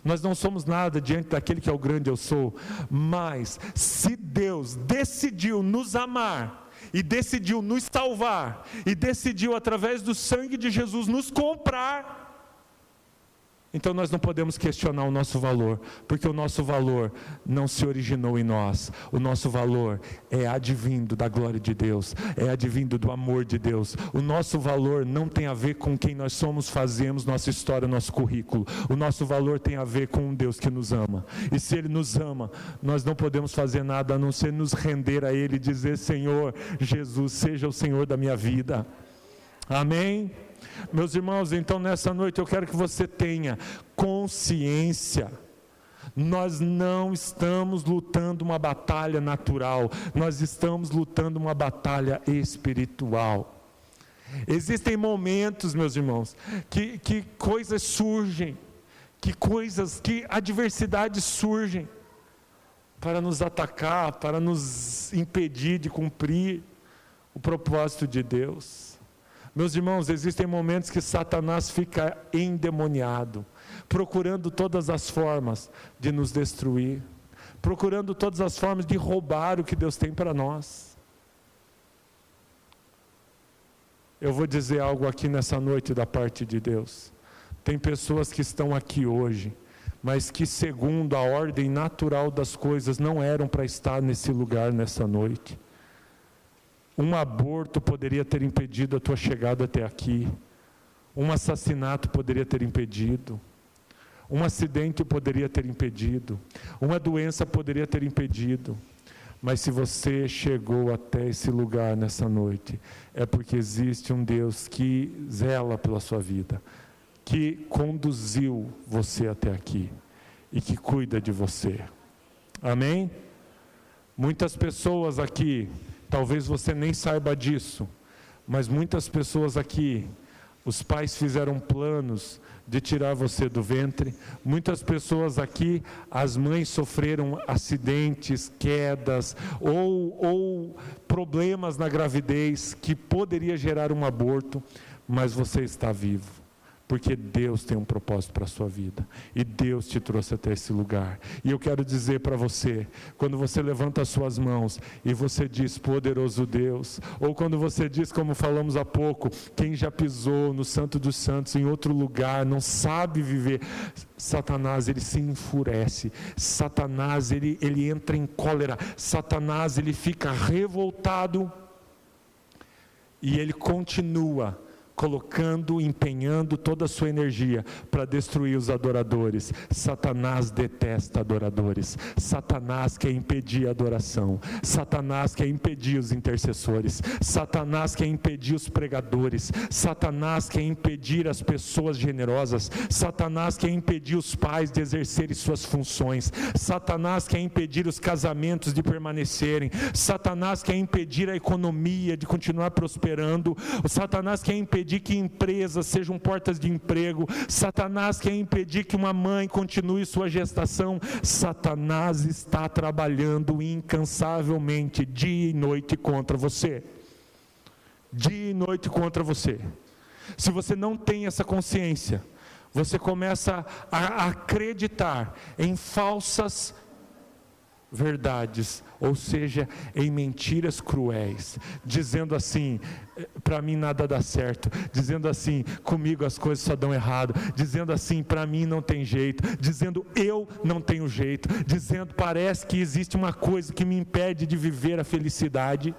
Nós não somos nada diante daquele que é o grande eu sou. Mas se Deus decidiu nos amar, e decidiu nos salvar, e decidiu através do sangue de Jesus nos comprar, então nós não podemos questionar o nosso valor, porque o nosso valor não se originou em nós. O nosso valor é advindo da glória de Deus, é advindo do amor de Deus. O nosso valor não tem a ver com quem nós somos, fazemos, nossa história, nosso currículo. O nosso valor tem a ver com um Deus que nos ama, e se Ele nos ama, nós não podemos fazer nada a não ser nos render a Ele e dizer: Senhor Jesus, seja o Senhor da minha vida. Amém? Meus irmãos, então nessa noite eu quero que você tenha consciência. Nós não estamos lutando uma batalha natural, nós estamos lutando uma batalha espiritual. Existem momentos, meus irmãos, que coisas surgem, que adversidades surgem para nos atacar, para nos impedir de cumprir o propósito de Deus. Meus irmãos, existem momentos que Satanás fica endemoniado, procurando todas as formas de nos destruir, procurando todas as formas de roubar o que Deus tem para nós. Eu vou dizer algo aqui nessa noite da parte de Deus. Tem pessoas que estão aqui hoje, mas que segundo a ordem natural das coisas não eram para estar nesse lugar nessa noite. Um aborto poderia ter impedido a tua chegada até aqui. Um assassinato poderia ter impedido. Um acidente poderia ter impedido. Uma doença poderia ter impedido. Mas se você chegou até esse lugar nessa noite, é porque existe um Deus que zela pela sua vida, que conduziu você até aqui e que cuida de você. Amém? Muitas pessoas aqui, talvez você nem saiba disso, mas muitas pessoas aqui, os pais fizeram planos de tirar você do ventre. Muitas pessoas aqui, as mães sofreram acidentes, quedas ou problemas na gravidez que poderia gerar um aborto, mas você está vivo. Porque Deus tem um propósito para a sua vida, e Deus te trouxe até esse lugar. E eu quero dizer para você, quando você levanta as suas mãos e você diz: poderoso Deus, ou quando você diz, como falamos há pouco, quem já pisou no Santo dos Santos em outro lugar, não sabe viver, Satanás ele se enfurece, Satanás ele entra em cólera, Satanás ele fica revoltado, e ele continua colocando, empenhando toda a sua energia para destruir os adoradores. Satanás detesta adoradores. Satanás quer impedir a adoração. Satanás quer impedir os intercessores. Satanás quer impedir os pregadores. Satanás quer impedir as pessoas generosas. Satanás quer impedir os pais de exercerem suas funções. Satanás quer impedir os casamentos de permanecerem. Satanás quer impedir a economia de continuar prosperando. O Satanás quer impedir que empresas sejam portas de emprego. Satanás quer impedir que uma mãe continue sua gestação. Satanás está trabalhando incansavelmente, dia e noite contra você. Dia e noite contra você. Se você não tem essa consciência, você começa a acreditar em falsas verdades, ou seja, em mentiras cruéis, dizendo assim: para mim nada dá certo, dizendo assim: comigo as coisas só dão errado, dizendo assim: para mim não tem jeito, dizendo eu não tenho jeito, dizendo parece que existe uma coisa que me impede de viver a felicidade.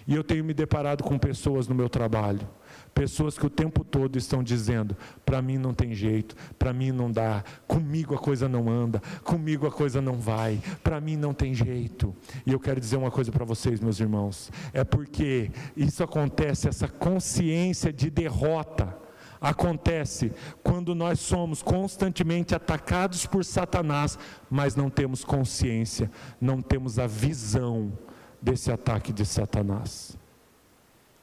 E eu tenho me deparado com pessoas no meu trabalho, Pessoas que o tempo todo estão dizendo: para mim não tem jeito, para mim não dá, comigo a coisa não anda, comigo a coisa não vai, para mim não tem jeito. E eu quero dizer uma coisa para vocês, meus irmãos, é porque isso acontece, essa consciência de derrota acontece quando nós somos constantemente atacados por Satanás, mas não temos consciência, não temos a visão desse ataque de Satanás.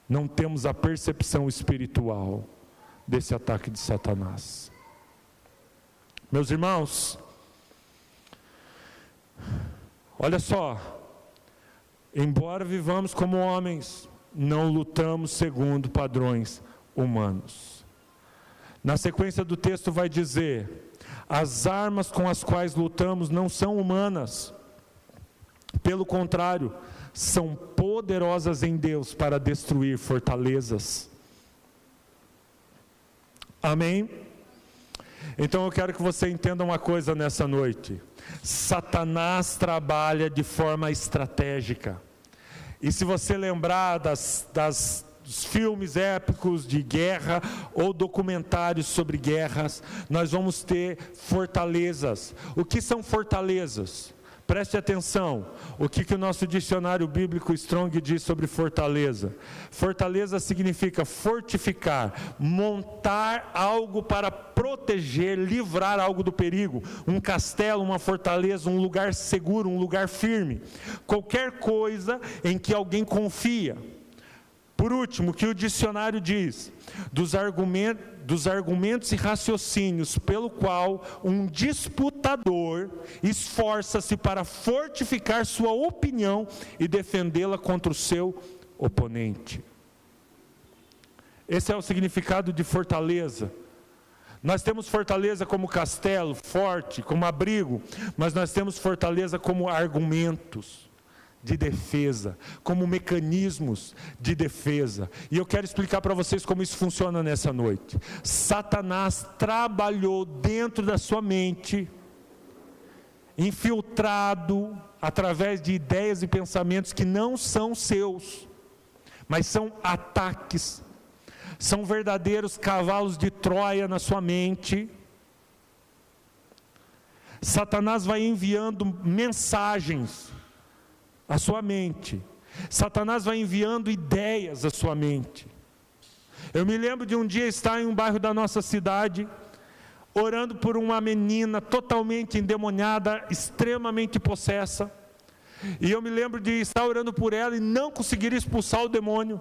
Não temos a percepção espiritual desse ataque de Satanás. Meus irmãos, olha só, embora vivamos como homens, não lutamos segundo padrões humanos. Na sequência do texto vai dizer: as armas com as quais lutamos não são humanas, pelo contrário, são poderosas em Deus para destruir fortalezas. Amém? Então eu quero que você entenda uma coisa nessa noite: Satanás trabalha de forma estratégica. E se você lembrar dos filmes épicos de guerra ou documentários sobre guerras, nós vamos ter fortalezas. O que são fortalezas? Preste atenção, o que o nosso dicionário bíblico Strong diz sobre fortaleza? Fortaleza significa fortificar, montar algo para proteger, livrar algo do perigo. Um castelo, uma fortaleza, um lugar seguro, um lugar firme. Qualquer coisa em que alguém confia. Por último, o que o dicionário diz? Dos argumentos e raciocínios pelo qual um disputador esforça-se para fortificar sua opinião e defendê-la contra o seu oponente. Esse é o significado de fortaleza. Nós temos fortaleza como castelo, forte, como abrigo, mas nós temos fortaleza como argumentos de defesa, como mecanismos de defesa. E eu quero explicar para vocês como isso funciona nessa noite. Satanás trabalhou dentro da sua mente, infiltrado através de ideias e pensamentos que não são seus, mas são ataques, são verdadeiros cavalos de Troia na sua mente. Satanás vai enviando mensagens à sua mente. Satanás vai enviando ideias à sua mente. Eu me lembro de um dia estar em um bairro da nossa cidade, orando por uma menina totalmente endemoniada, extremamente possessa. E eu me lembro de estar orando por ela e não conseguir expulsar o demônio.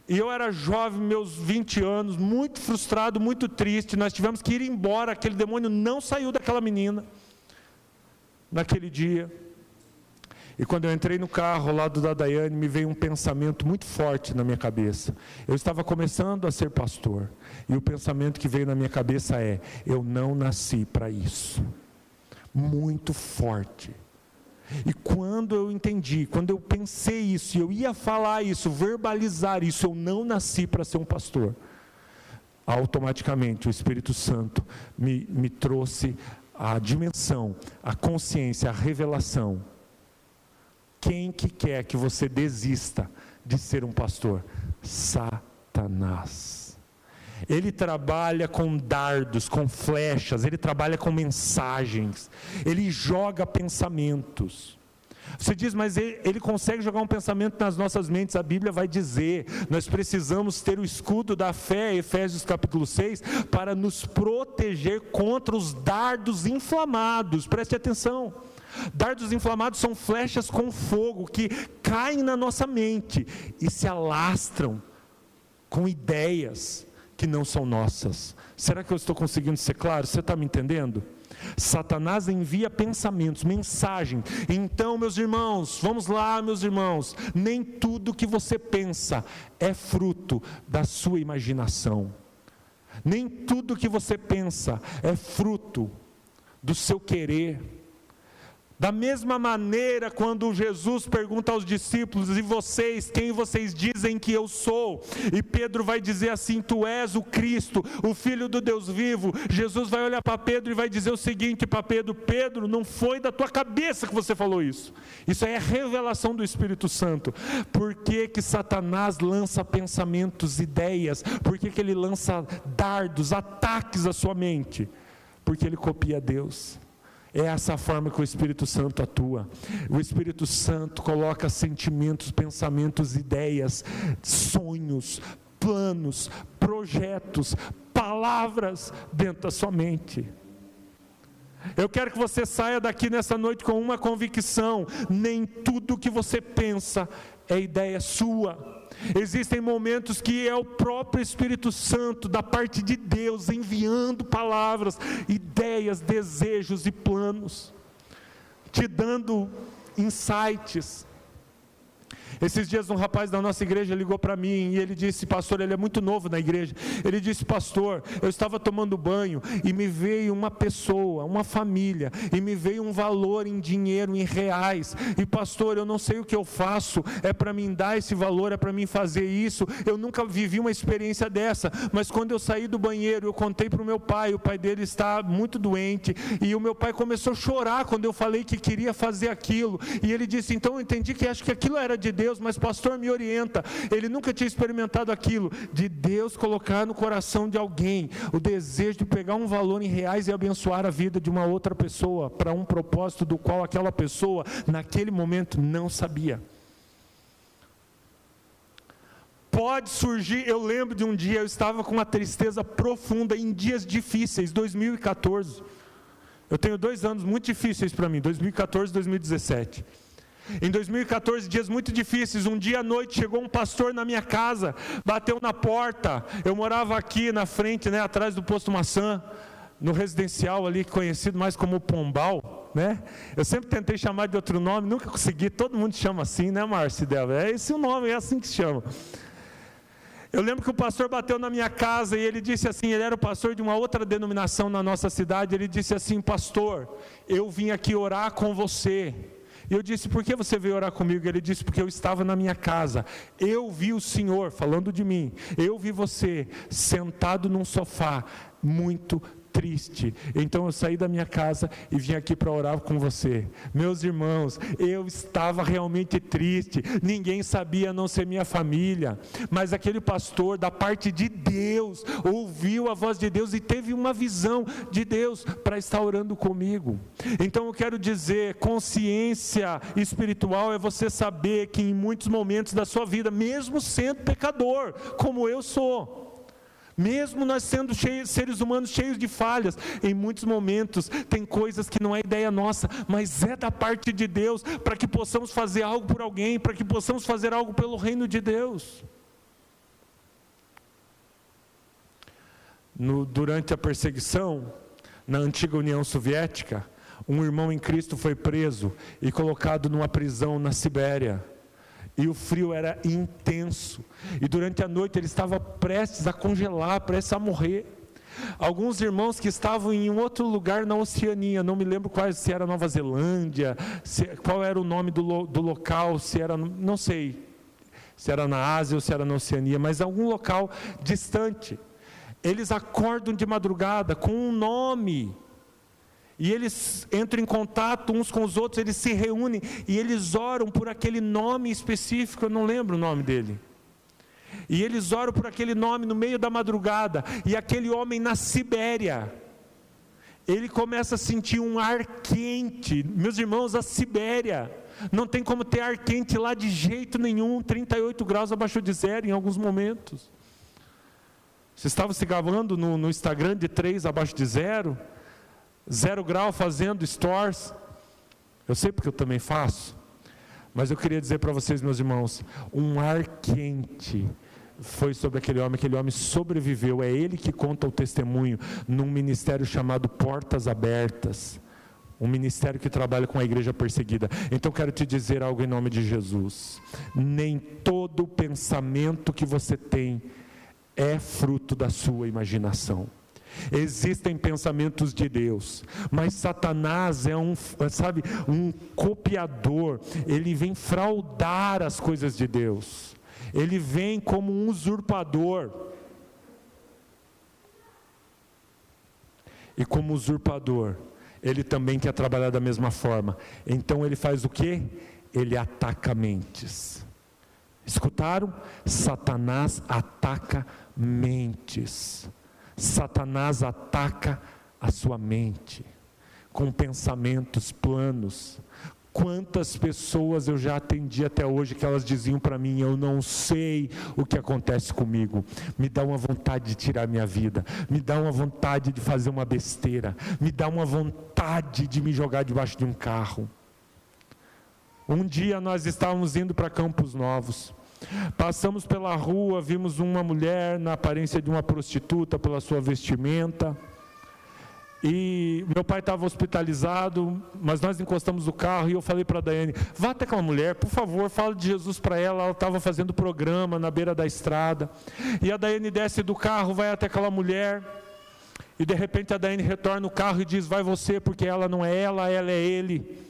E eu era jovem, meus 20 anos, muito frustrado, muito triste. Nós tivemos que ir embora, aquele demônio não saiu daquela menina naquele dia. E quando eu entrei no carro ao lado da Daiane, me veio um pensamento muito forte na minha cabeça. Eu estava começando a ser pastor, e o pensamento que veio na minha cabeça é: eu não nasci para isso. Muito forte. E quando eu entendi, quando eu pensei isso, e eu ia falar isso, verbalizar isso, eu não nasci para ser um pastor, automaticamente o Espírito Santo me trouxe a dimensão, a consciência, a revelação. Quem que quer que você desista de ser um pastor? Satanás. Ele trabalha com dardos, com flechas, ele trabalha com mensagens, ele joga pensamentos. Você diz, mas ele consegue jogar um pensamento nas nossas mentes? A Bíblia vai dizer, nós precisamos ter o escudo da fé, Efésios capítulo 6, para nos proteger contra os dardos inflamados. Preste atenção. Dardos inflamados são flechas com fogo que caem na nossa mente e se alastram com ideias que não são nossas. Será que eu estou conseguindo ser claro? Você está me entendendo? Satanás envia pensamentos, mensagens. Então, meus irmãos, vamos lá, meus irmãos, nem tudo que você pensa é fruto da sua imaginação. Nem tudo que você pensa é fruto do seu querer. Da mesma maneira, quando Jesus pergunta aos discípulos: e vocês, quem vocês dizem que eu sou? E Pedro vai dizer assim: tu és o Cristo, o Filho do Deus vivo. Jesus vai olhar para Pedro e vai dizer o seguinte para Pedro: Pedro, não foi da tua cabeça que você falou isso. Isso aí é revelação do Espírito Santo. Por que que Satanás lança pensamentos, ideias? Por que que ele lança dardos, ataques à sua mente? Porque ele copia Deus. É essa a forma que o Espírito Santo atua. O Espírito Santo coloca sentimentos, pensamentos, ideias, sonhos, planos, projetos, palavras dentro da sua mente. Eu quero que você saia daqui nessa noite com uma convicção: nem tudo que você pensa é ideia sua. Existem momentos que é o próprio Espírito Santo, da parte de Deus, enviando palavras, ideias, desejos e planos, te dando insights. Esses dias um rapaz da nossa igreja ligou para mim e ele disse: pastor, ele é muito novo na igreja. Ele disse: pastor, eu estava tomando banho e me veio uma pessoa, uma família, e me veio um valor em dinheiro, em reais. E pastor, eu não sei o que eu faço, é para mim dar esse valor, é para mim fazer isso. Eu nunca vivi uma experiência dessa, mas quando eu saí do banheiro, eu contei para o meu pai. O pai dele está muito doente e o meu pai começou a chorar quando eu falei que queria fazer aquilo. E ele disse: então eu entendi que acho que aquilo era de Deus, mas pastor, me orienta. Ele nunca tinha experimentado aquilo, de Deus colocar no coração de alguém o desejo de pegar um valor em reais e abençoar a vida de uma outra pessoa, para um propósito do qual aquela pessoa naquele momento não sabia. Pode surgir, eu lembro de um dia, eu estava com uma tristeza profunda em dias difíceis, 2014. Eu tenho 2 anos muito difíceis para mim, 2014 e 2017. Em 2014, dias muito difíceis, um dia à noite chegou um pastor na minha casa, bateu na porta. Eu morava aqui na frente, atrás do posto Maçã, no residencial ali, conhecido mais como Pombal, Eu sempre tentei chamar de outro nome, nunca consegui. Todo mundo chama assim, Márcio Dela? É esse o nome, é assim que se chama. Eu lembro que o pastor bateu na minha casa e ele disse assim, ele era o pastor de uma outra denominação na nossa cidade. Ele disse assim: pastor, eu vim aqui orar com você. E eu disse: por que você veio orar comigo? Ele disse: porque eu estava na minha casa, eu vi o Senhor, falando de mim, eu vi você sentado num sofá, muito triste. Então eu saí da minha casa e vim aqui para orar com você. Meus irmãos, eu estava realmente triste, ninguém sabia a não ser minha família, mas aquele pastor, da parte de Deus, ouviu a voz de Deus e teve uma visão de Deus para estar orando comigo. Então eu quero dizer, consciência espiritual é você saber que em muitos momentos da sua vida, mesmo sendo pecador, como eu sou, mesmo nós sendo seres humanos cheios de falhas, em muitos momentos tem coisas que não é ideia nossa, mas é da parte de Deus, para que possamos fazer algo por alguém, para que possamos fazer algo pelo reino de Deus. Durante a perseguição, na antiga União Soviética, um irmão em Cristo foi preso e colocado numa prisão na Sibéria. E o frio era intenso. E durante a noite ele estava prestes a congelar, prestes a morrer. Alguns irmãos que estavam em um outro lugar na Oceania, não me lembro se era Nova Zelândia, qual era o nome do local, se era, não sei, se era na Ásia ou se era na Oceania, mas algum local distante. Eles acordam de madrugada com um nome. E eles entram em contato uns com os outros, eles se reúnem e eles oram por aquele nome específico, eu não lembro o nome dele. E eles oram por aquele nome no meio da madrugada, e aquele homem na Sibéria, ele começa a sentir um ar quente. Meus irmãos, a Sibéria, não tem como ter ar quente lá de jeito nenhum, 38 graus abaixo de zero em alguns momentos. Você estava se gravando no Instagram de 3 abaixo de zero? 0 grau fazendo stores, eu sei porque eu também faço, mas eu queria dizer para vocês, meus irmãos, um ar quente foi sobre aquele homem sobreviveu, é ele que conta o testemunho, num ministério chamado Portas Abertas, um ministério que trabalha com a igreja perseguida. Então quero te dizer algo em nome de Jesus: nem todo pensamento que você tem é fruto da sua imaginação. Existem pensamentos de Deus, mas Satanás é um copiador. Ele vem fraudar as coisas de Deus. Ele vem como um usurpador. E como usurpador, ele também quer trabalhar da mesma forma. Então ele faz o quê? Ele ataca mentes. Escutaram? Satanás ataca mentes. Satanás ataca a sua mente com pensamentos, planos. Quantas pessoas eu já atendi até hoje que elas diziam para mim: eu não sei o que acontece comigo, me dá uma vontade de tirar minha vida, me dá uma vontade de fazer uma besteira, me dá uma vontade de me jogar debaixo de um carro. Um dia nós estávamos indo para Campos Novos, passamos pela rua, vimos uma mulher na aparência de uma prostituta pela sua vestimenta, e meu pai estava hospitalizado, mas nós encostamos o carro e eu falei para a Daiane: vá até aquela mulher, por favor, fala de Jesus para ela. Ela estava fazendo programa na beira da estrada, e a Daiane desce do carro, vai até aquela mulher, e de repente a Daiane retorna no carro e diz: vai você, porque ela não é ela, ela é ele.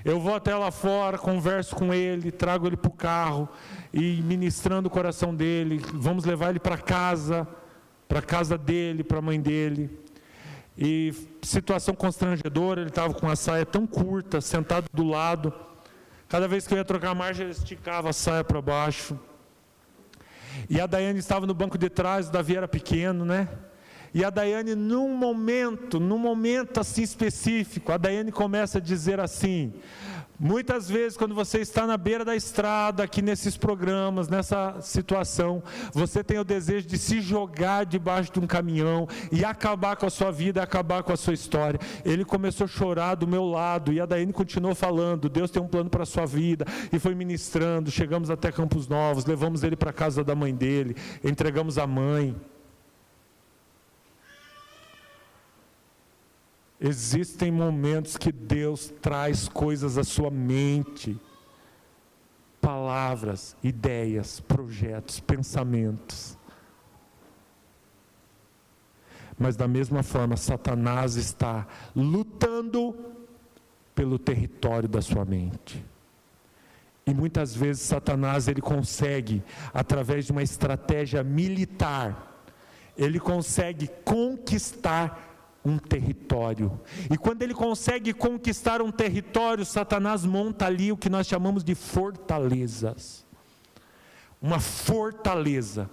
Eu vou até lá fora, converso com ele, trago ele para o carro, e ministrando o coração dele, vamos levar ele para casa dele, para a mãe dele. E situação constrangedora, ele estava com a saia tão curta, sentado do lado. Cada vez que eu ia trocar a marcha, ele esticava a saia para baixo. E a Daiane estava no banco de trás, o Davi era pequeno, né? E a Daiane, num momento assim específico, a Daiane começa a dizer assim: muitas vezes quando você está na beira da estrada, aqui nesses programas, nessa situação, você tem o desejo de se jogar debaixo de um caminhão e acabar com a sua vida, acabar com a sua história. Ele começou a chorar do meu lado, e a Daiane continuou falando: Deus tem um plano para a sua vida, e foi ministrando. Chegamos até Campos Novos, levamos ele para a casa da mãe dele, entregamos a mãe. Existem momentos que Deus traz coisas à sua mente, palavras, ideias, projetos, pensamentos. Mas da mesma forma, Satanás está lutando pelo território da sua mente. E muitas vezes Satanás, ele consegue, através de uma estratégia militar, ele consegue conquistar um território. E quando ele consegue conquistar um território, Satanás monta ali o que nós chamamos de fortalezas. Uma fortaleza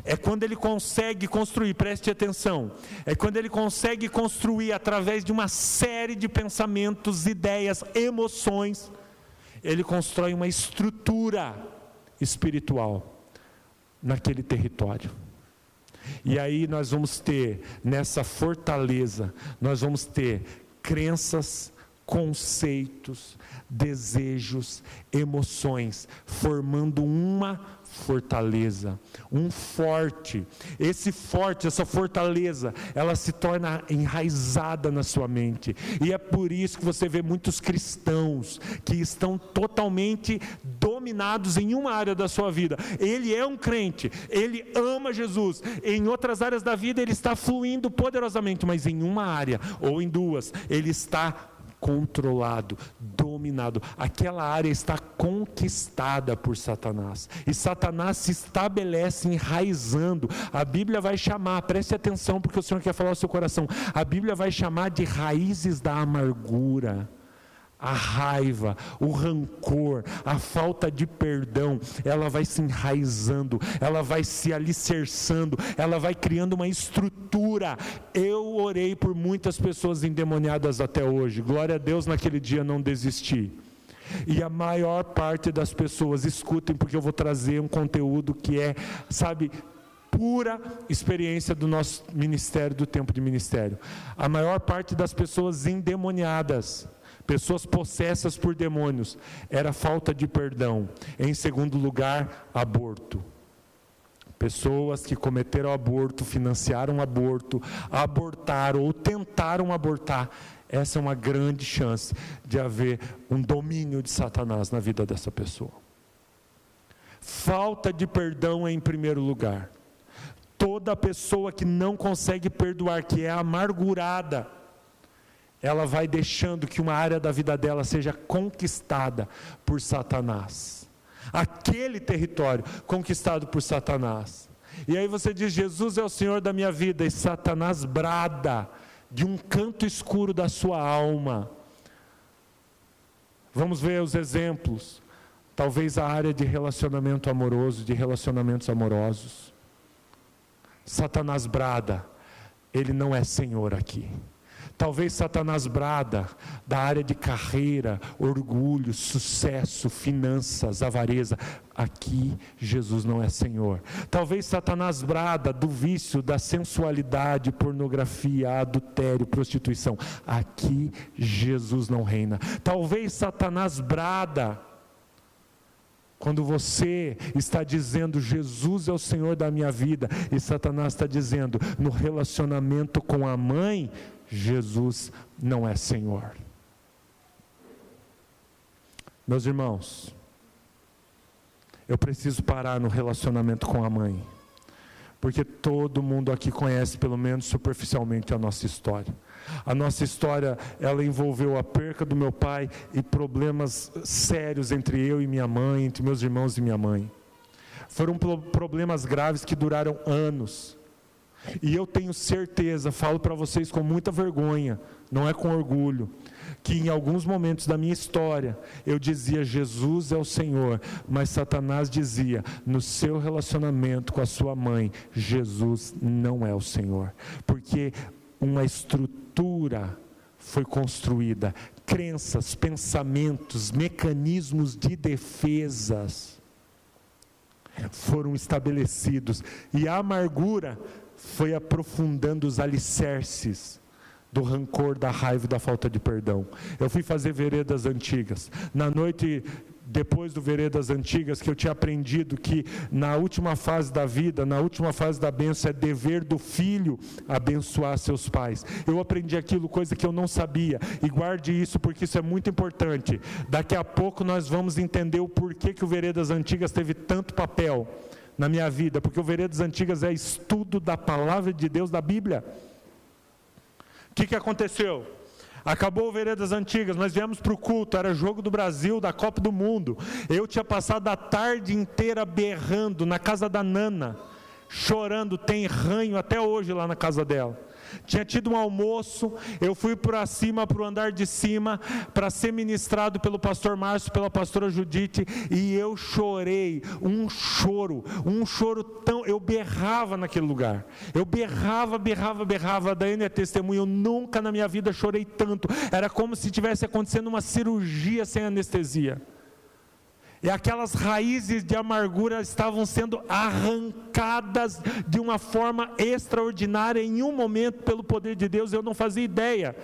é quando ele consegue construir, preste atenção, é quando ele consegue construir através de uma série de pensamentos, ideias, emoções, ele constrói uma estrutura espiritual naquele território. E aí nós vamos ter, nessa fortaleza, nós vamos ter crenças, conceitos, desejos, emoções, formando uma fortaleza, um forte. Esse forte, essa fortaleza, ela se torna enraizada na sua mente. E é por isso que você vê muitos cristãos que estão totalmente dominados em uma área da sua vida. Ele é um crente, ele ama Jesus. Em outras áreas da vida ele está fluindo poderosamente, mas em uma área ou em duas, ele está controlado, dominado. Aquela área está conquistada por Satanás. E Satanás se estabelece enraizando. A Bíblia vai chamar, preste atenção porque o Senhor quer falar ao seu coração. A Bíblia vai chamar de raízes da amargura. A raiva, o rancor, a falta de perdão, ela vai se enraizando, ela vai se alicerçando, ela vai criando uma estrutura. Eu orei por muitas pessoas endemoniadas até hoje, glória a Deus, naquele dia não desisti. E a maior parte das pessoas, escutem, porque eu vou trazer um conteúdo que é, pura experiência do nosso ministério, do tempo de ministério. A maior parte das pessoas endemoniadas, pessoas possessas por demônios, era falta de perdão. Em segundo lugar, aborto. Pessoas que cometeram aborto, financiaram aborto, abortaram ou tentaram abortar. Essa é uma grande chance de haver um domínio de Satanás na vida dessa pessoa. Falta de perdão é em primeiro lugar. Toda pessoa que não consegue perdoar, que é amargurada, ela vai deixando que uma área da vida dela seja conquistada por Satanás. Aquele território conquistado por Satanás. E aí você diz: Jesus é o Senhor da minha vida, e Satanás brada de um canto escuro da sua alma. Vamos ver os exemplos. Talvez a área de relacionamento amoroso, de relacionamentos amorosos. Satanás brada, ele não é Senhor aqui. Talvez Satanás brada da área de carreira, orgulho, sucesso, finanças, avareza. Aqui Jesus não é Senhor. Talvez Satanás brada do vício, da sensualidade, pornografia, adultério, prostituição. Aqui Jesus não reina. Talvez Satanás brada quando você está dizendo: Jesus é o Senhor da minha vida, e Satanás está dizendo: no relacionamento com a mãe, Jesus não é Senhor. Meus irmãos, eu preciso parar no relacionamento com a mãe, porque todo mundo aqui conhece, pelo menos superficialmente, a nossa história. A nossa história, ela envolveu a perca do meu pai e problemas sérios entre eu e minha mãe, entre meus irmãos e minha mãe. Foram problemas graves que duraram anos. E eu tenho certeza, falo para vocês com muita vergonha, não é com orgulho, que em alguns momentos da minha história, eu dizia: Jesus é o Senhor, mas Satanás dizia: no seu relacionamento com a sua mãe, Jesus não é o Senhor. Porque uma estrutura foi construída, crenças, pensamentos, mecanismos de defesas foram estabelecidos, e a amargura foi aprofundando os alicerces do rancor, da raiva e da falta de perdão. Eu fui fazer Veredas Antigas. Na noite depois do Veredas Antigas, que eu tinha aprendido que na última fase da vida, na última fase da bênção, é dever do filho abençoar seus pais. Eu aprendi aquilo, coisa que eu não sabia, e guarde isso, porque isso é muito importante. Daqui a pouco nós vamos entender o porquê que o Veredas Antigas teve tanto papel na minha vida, porque o Veredas Antigas é estudo da palavra de Deus, da Bíblia. O que aconteceu? Acabou o Veredas Antigas, nós viemos para o culto, era jogo do Brasil, da Copa do Mundo. Eu tinha passado a tarde inteira berrando na casa da Nana, chorando, tem ranho até hoje lá na casa dela. Tinha tido um almoço, eu fui para cima, para o andar de cima, para ser ministrado pelo pastor Márcio, pela pastora Judite, e eu chorei, um choro tão, eu berrava naquele lugar, eu berrava, a Daiane é testemunha, eu nunca na minha vida chorei tanto, era como se tivesse acontecendo uma cirurgia sem anestesia. E aquelas raízes de amargura estavam sendo arrancadas de uma forma extraordinária em um momento pelo poder de Deus. Eu não fazia ideia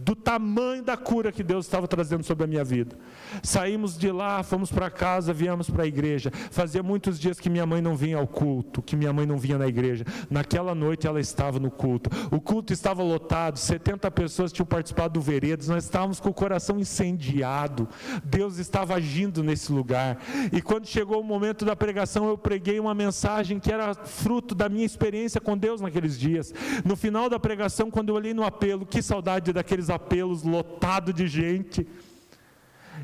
do tamanho da cura que Deus estava trazendo sobre a minha vida. Saímos de lá, fomos para casa, viemos para a igreja. Fazia muitos dias que minha mãe não vinha ao culto, que minha mãe não vinha na igreja. Naquela noite ela estava no culto. O culto estava lotado, 70 pessoas tinham participado do Veredas, nós estávamos com o coração incendiado. Deus estava agindo nesse lugar. E quando chegou o momento da pregação, eu preguei uma mensagem que era fruto da minha experiência com Deus naqueles dias. No final da pregação, quando eu olhei no apelo, que saudade daqueles apelos lotados de gente.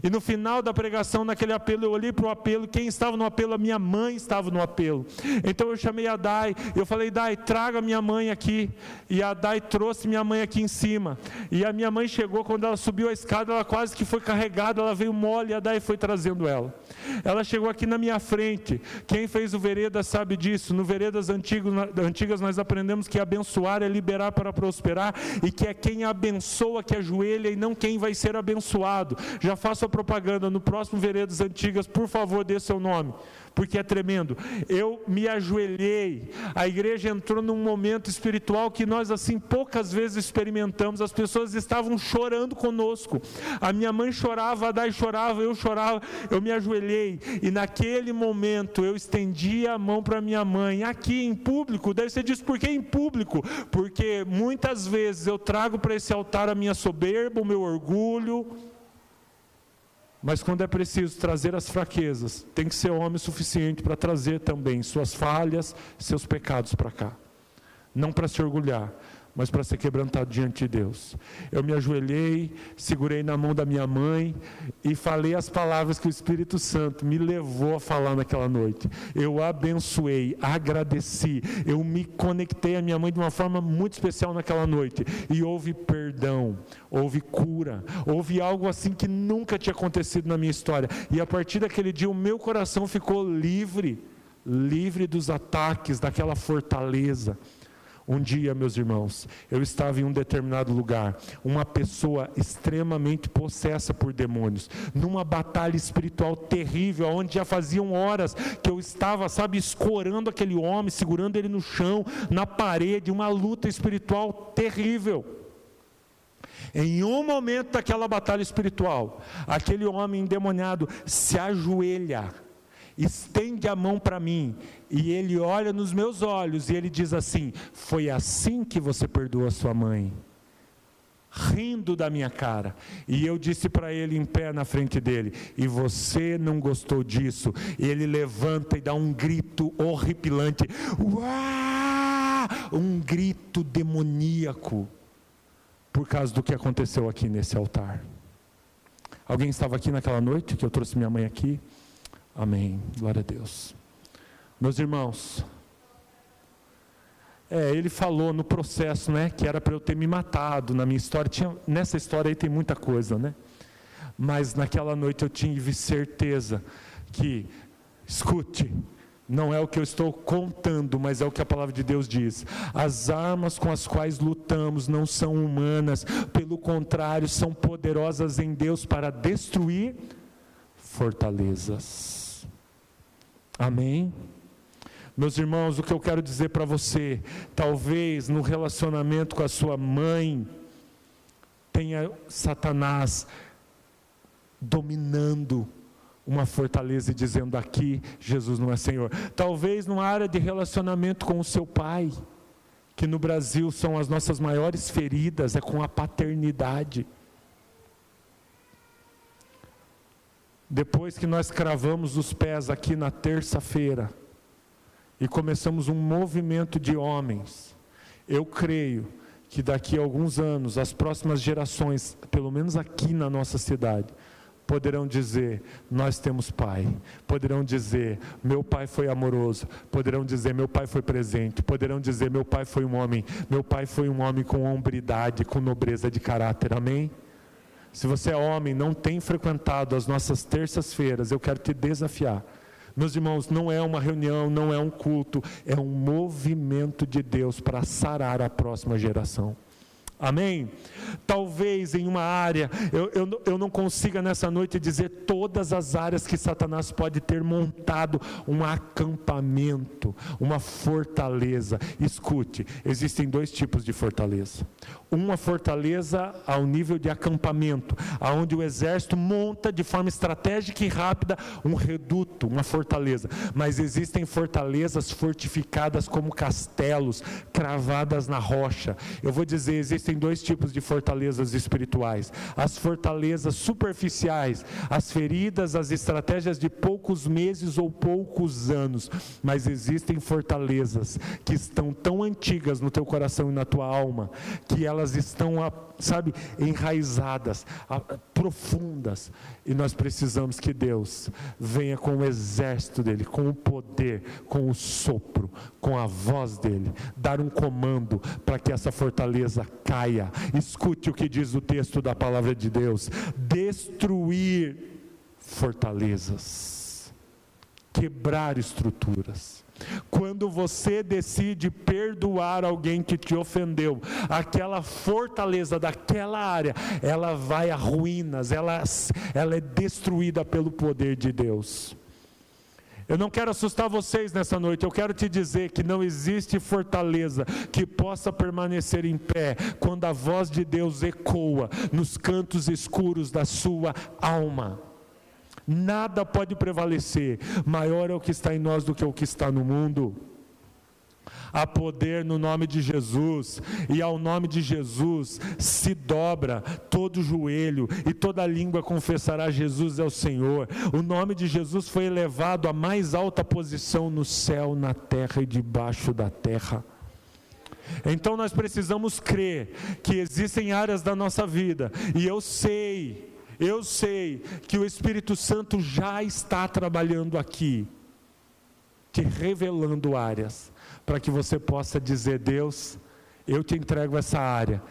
E no final da pregação, naquele apelo, eu olhei para o apelo, quem estava no apelo? A minha mãe estava no apelo. Então eu chamei a Dai, eu falei: Dai, traga minha mãe aqui. E a Dai trouxe minha mãe aqui em cima. E a minha mãe chegou, quando ela subiu a escada, ela quase que foi carregada, ela veio mole, e a Dai foi trazendo ela. Ela chegou aqui na minha frente. Quem fez o Veredas sabe disso. No Veredas Antigas nós aprendemos que abençoar é liberar para prosperar, e que é quem abençoa que ajoelha e não quem vai ser abençoado. Já faço a propaganda, no próximo Veredas Antigas, por favor, dê seu nome, porque é tremendo. Eu me ajoelhei, a igreja entrou num momento espiritual que nós assim poucas vezes experimentamos. As pessoas estavam chorando conosco, a minha mãe chorava, a Dai chorava, eu me ajoelhei, e naquele momento eu estendi a mão para minha mãe, aqui em público. Deve ser disso, por que em público? Porque muitas vezes eu trago para esse altar a minha soberba, o meu orgulho, Mas quando é preciso trazer as fraquezas, tem que ser homem o suficiente para trazer também suas falhas, seus pecados para cá. Não para se orgulhar, mas para ser quebrantado diante de Deus. Eu me ajoelhei, segurei na mão da minha mãe e falei as palavras que o Espírito Santo me levou a falar naquela noite. Eu abençoei, agradeci, eu me conectei à minha mãe de uma forma muito especial naquela noite. E houve perdão, houve cura, houve algo assim que nunca tinha acontecido na minha história. E a partir daquele dia o meu coração ficou livre dos ataques daquela fortaleza. Um dia, meus irmãos, eu estava em um determinado lugar, uma pessoa extremamente possessa por demônios, numa batalha espiritual terrível, onde já faziam horas que eu estava, escorando aquele homem, segurando ele no chão, na parede, uma luta espiritual terrível. Em um momento daquela batalha espiritual, aquele homem endemoniado se ajoelha, estende a mão para mim, e ele olha nos meus olhos, e ele diz assim: foi assim que você perdoou a sua mãe? Rindo da minha cara. E eu disse para ele em pé na frente dele: e você não gostou disso? E ele levanta e dá um grito horripilante, uau! Um grito demoníaco, por causa do que aconteceu aqui nesse altar. Alguém estava aqui naquela noite que eu trouxe minha mãe aqui? Amém, glória a Deus. Meus irmãos, ele falou no processo, que era para eu ter me matado na minha história. Nessa história aí tem muita coisa, mas naquela noite eu tive certeza que, escute, não é o que eu estou contando, mas é o que a palavra de Deus diz. As armas com as quais lutamos não são humanas, pelo contrário, são poderosas em Deus para destruir fortalezas. Amém? Meus irmãos, o que eu quero dizer para você, talvez no relacionamento com a sua mãe, tenha Satanás dominando uma fortaleza e dizendo: aqui Jesus não é Senhor. Talvez numa área de relacionamento com o seu pai, que no Brasil são as nossas maiores feridas, é com a paternidade. Depois que nós cravamos os pés aqui na terça-feira e começamos um movimento de homens, eu creio que daqui a alguns anos, as próximas gerações, pelo menos aqui na nossa cidade, poderão dizer: nós temos pai. Poderão dizer: meu pai foi amoroso. Poderão dizer: meu pai foi presente. Poderão dizer: meu pai foi um homem. Meu pai foi um homem com hombridade, com nobreza de caráter. Amém? Se você é homem, não tem frequentado as nossas terças-feiras, eu quero te desafiar. Meus irmãos, não é uma reunião, não é um culto, é um movimento de Deus para sarar a próxima geração. Amém? Talvez em uma área, eu não consiga nessa noite dizer todas as áreas que Satanás pode ter montado um acampamento, uma fortaleza. Escute, existem dois tipos de fortaleza. Uma fortaleza ao nível de acampamento, onde o exército monta de forma estratégica e rápida um reduto, uma fortaleza. Mas existem fortalezas fortificadas como castelos, cravadas na rocha. Eu vou dizer, existem dois tipos de fortalezas espirituais: as fortalezas superficiais, as feridas, as estratégias de poucos meses ou poucos anos. Mas existem fortalezas que estão tão antigas no teu coração e na tua alma, que elas estão, enraizadas, profundas, e nós precisamos que Deus venha com o exército dele, com o poder, com o sopro, com a voz dele, dar um comando para que essa fortaleza caia. Escute o que diz o texto da palavra de Deus: destruir fortalezas, quebrar estruturas. Quando você decide perdoar alguém que te ofendeu, aquela fortaleza daquela área, ela vai a ruínas, ela é destruída pelo poder de Deus. Eu não quero assustar vocês nessa noite, eu quero te dizer que não existe fortaleza que possa permanecer em pé quando a voz de Deus ecoa nos cantos escuros da sua alma. Nada pode prevalecer. Maior é o que está em nós do que o que está no mundo. Há poder no nome de Jesus, e ao nome de Jesus se dobra todo joelho e toda língua confessará: Jesus é o Senhor. O nome de Jesus foi elevado à mais alta posição no céu, na terra e debaixo da terra. Então nós precisamos crer que existem áreas da nossa vida, e eu sei que o Espírito Santo já está trabalhando aqui, te revelando áreas, para que você possa dizer: Deus, eu te entrego essa área.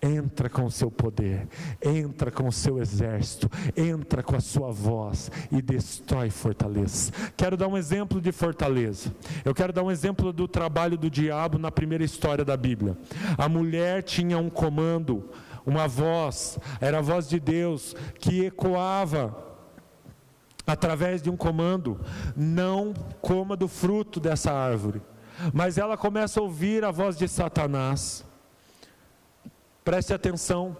Entra com o seu poder, entra com o seu exército, entra com a sua voz e destrói fortalezas. Quero dar um exemplo de fortaleza. Eu quero dar um exemplo do trabalho do diabo na primeira história da Bíblia. A mulher tinha um comando, uma voz, era a voz de Deus que ecoava através de um comando: não coma do fruto dessa árvore. Mas ela começa a ouvir a voz de Satanás. Preste atenção,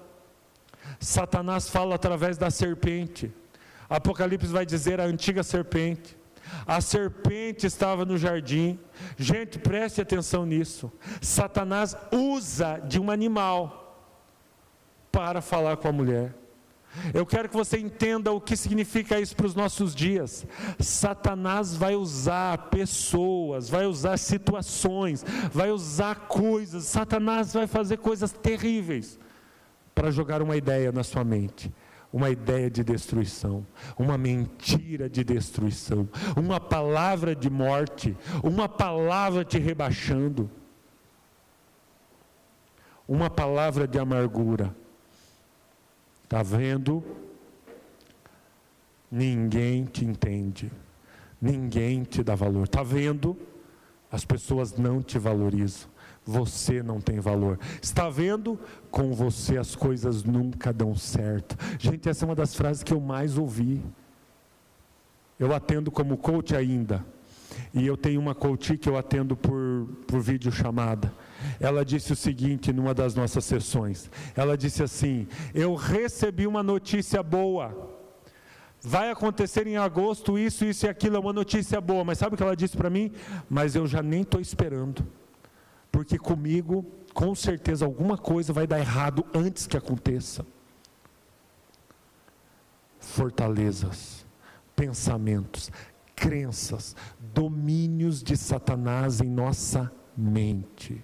Satanás fala através da serpente. Apocalipse vai dizer a antiga serpente. A serpente estava no jardim. Gente, preste atenção nisso. Satanás usa de um animal para falar com a mulher. Eu quero que você entenda o que significa isso para os nossos dias. Satanás vai usar pessoas, vai usar situações, vai usar coisas. Satanás vai fazer coisas terríveis para jogar uma ideia na sua mente. Uma ideia de destruição, uma mentira de destruição, uma palavra de morte, uma palavra te rebaixando, uma palavra de amargura. Está vendo? Ninguém te entende, ninguém te dá valor. Está vendo? As pessoas não te valorizam, você não tem valor. Está vendo? Com você as coisas nunca dão certo. Gente, essa é uma das frases que eu mais ouvi. Eu atendo como coach ainda, e eu tenho uma coach que eu atendo por videochamada. Ela disse o seguinte numa das nossas sessões. Ela disse assim: eu recebi uma notícia boa. Vai acontecer em agosto isso, isso e aquilo, é uma notícia boa. Mas sabe o que ela disse para mim? Mas eu já nem estou esperando. Porque comigo, com certeza, alguma coisa vai dar errado antes que aconteça. Fortalezas, pensamentos, crenças, domínios de Satanás em nossa mente.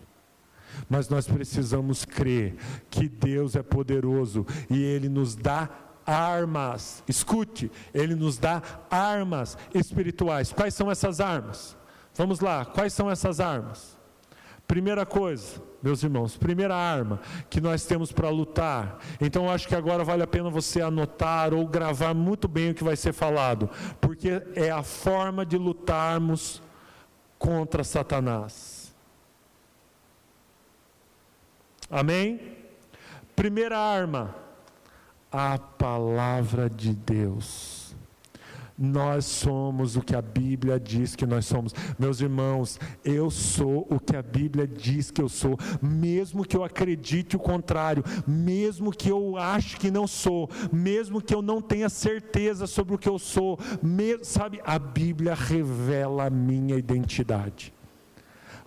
Mas nós precisamos crer que Deus é poderoso e Ele nos dá armas. Escute, Ele nos dá armas espirituais. Quais são essas armas? Vamos lá, quais são essas armas? Primeira coisa, meus irmãos, primeira arma que nós temos para lutar. Então eu acho que agora vale a pena você anotar ou gravar muito bem o que vai ser falado, porque é a forma de lutarmos contra Satanás. Amém? Primeira arma, a palavra de Deus. Nós somos o que a Bíblia diz que nós somos. Meus irmãos, eu sou o que a Bíblia diz que eu sou, mesmo que eu acredite o contrário, mesmo que eu ache que não sou, mesmo que eu não tenha certeza sobre o que eu sou, sabe, a Bíblia revela a minha identidade.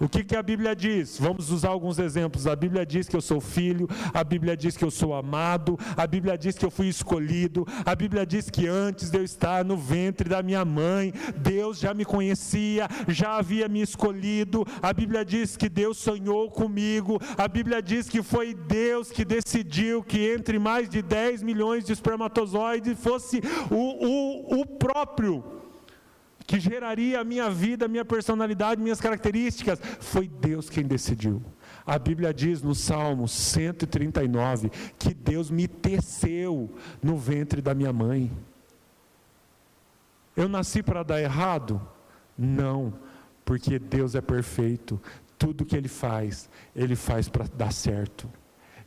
O que a Bíblia diz? Vamos usar alguns exemplos. A Bíblia diz que eu sou filho, a Bíblia diz que eu sou amado, a Bíblia diz que eu fui escolhido, a Bíblia diz que antes de eu estar no ventre da minha mãe, Deus já me conhecia, já havia me escolhido. A Bíblia diz que Deus sonhou comigo, a Bíblia diz que foi Deus que decidiu que entre mais de 10 milhões de espermatozoides fosse o próprio que geraria a minha vida, a minha personalidade, minhas características. Foi Deus quem decidiu. A Bíblia diz no Salmo 139 que Deus me teceu no ventre da minha mãe. Eu nasci para dar errado? Não, porque Deus é perfeito. Tudo que Ele faz para dar certo.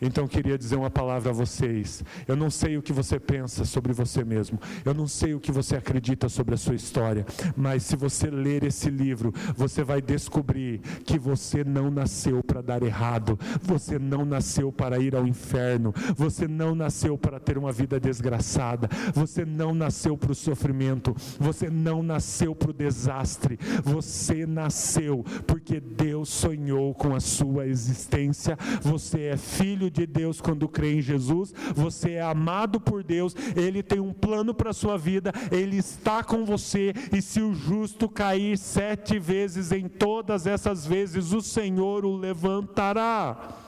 Então eu queria dizer uma palavra a vocês. Eu não sei o que você pensa sobre você mesmo, eu não sei o que você acredita sobre a sua história, mas se você ler esse livro, você vai descobrir que você não nasceu para dar errado, você não nasceu para ir ao inferno, você não nasceu para ter uma vida desgraçada, você não nasceu para o sofrimento, você não nasceu para o desastre, você nasceu porque Deus sonhou com a sua existência. Você é filho de Deus quando crê em Jesus, você é amado por Deus, Ele tem um plano para a sua vida, Ele está com você, e se o justo cair 7 vezes, em todas essas vezes o Senhor o levantará.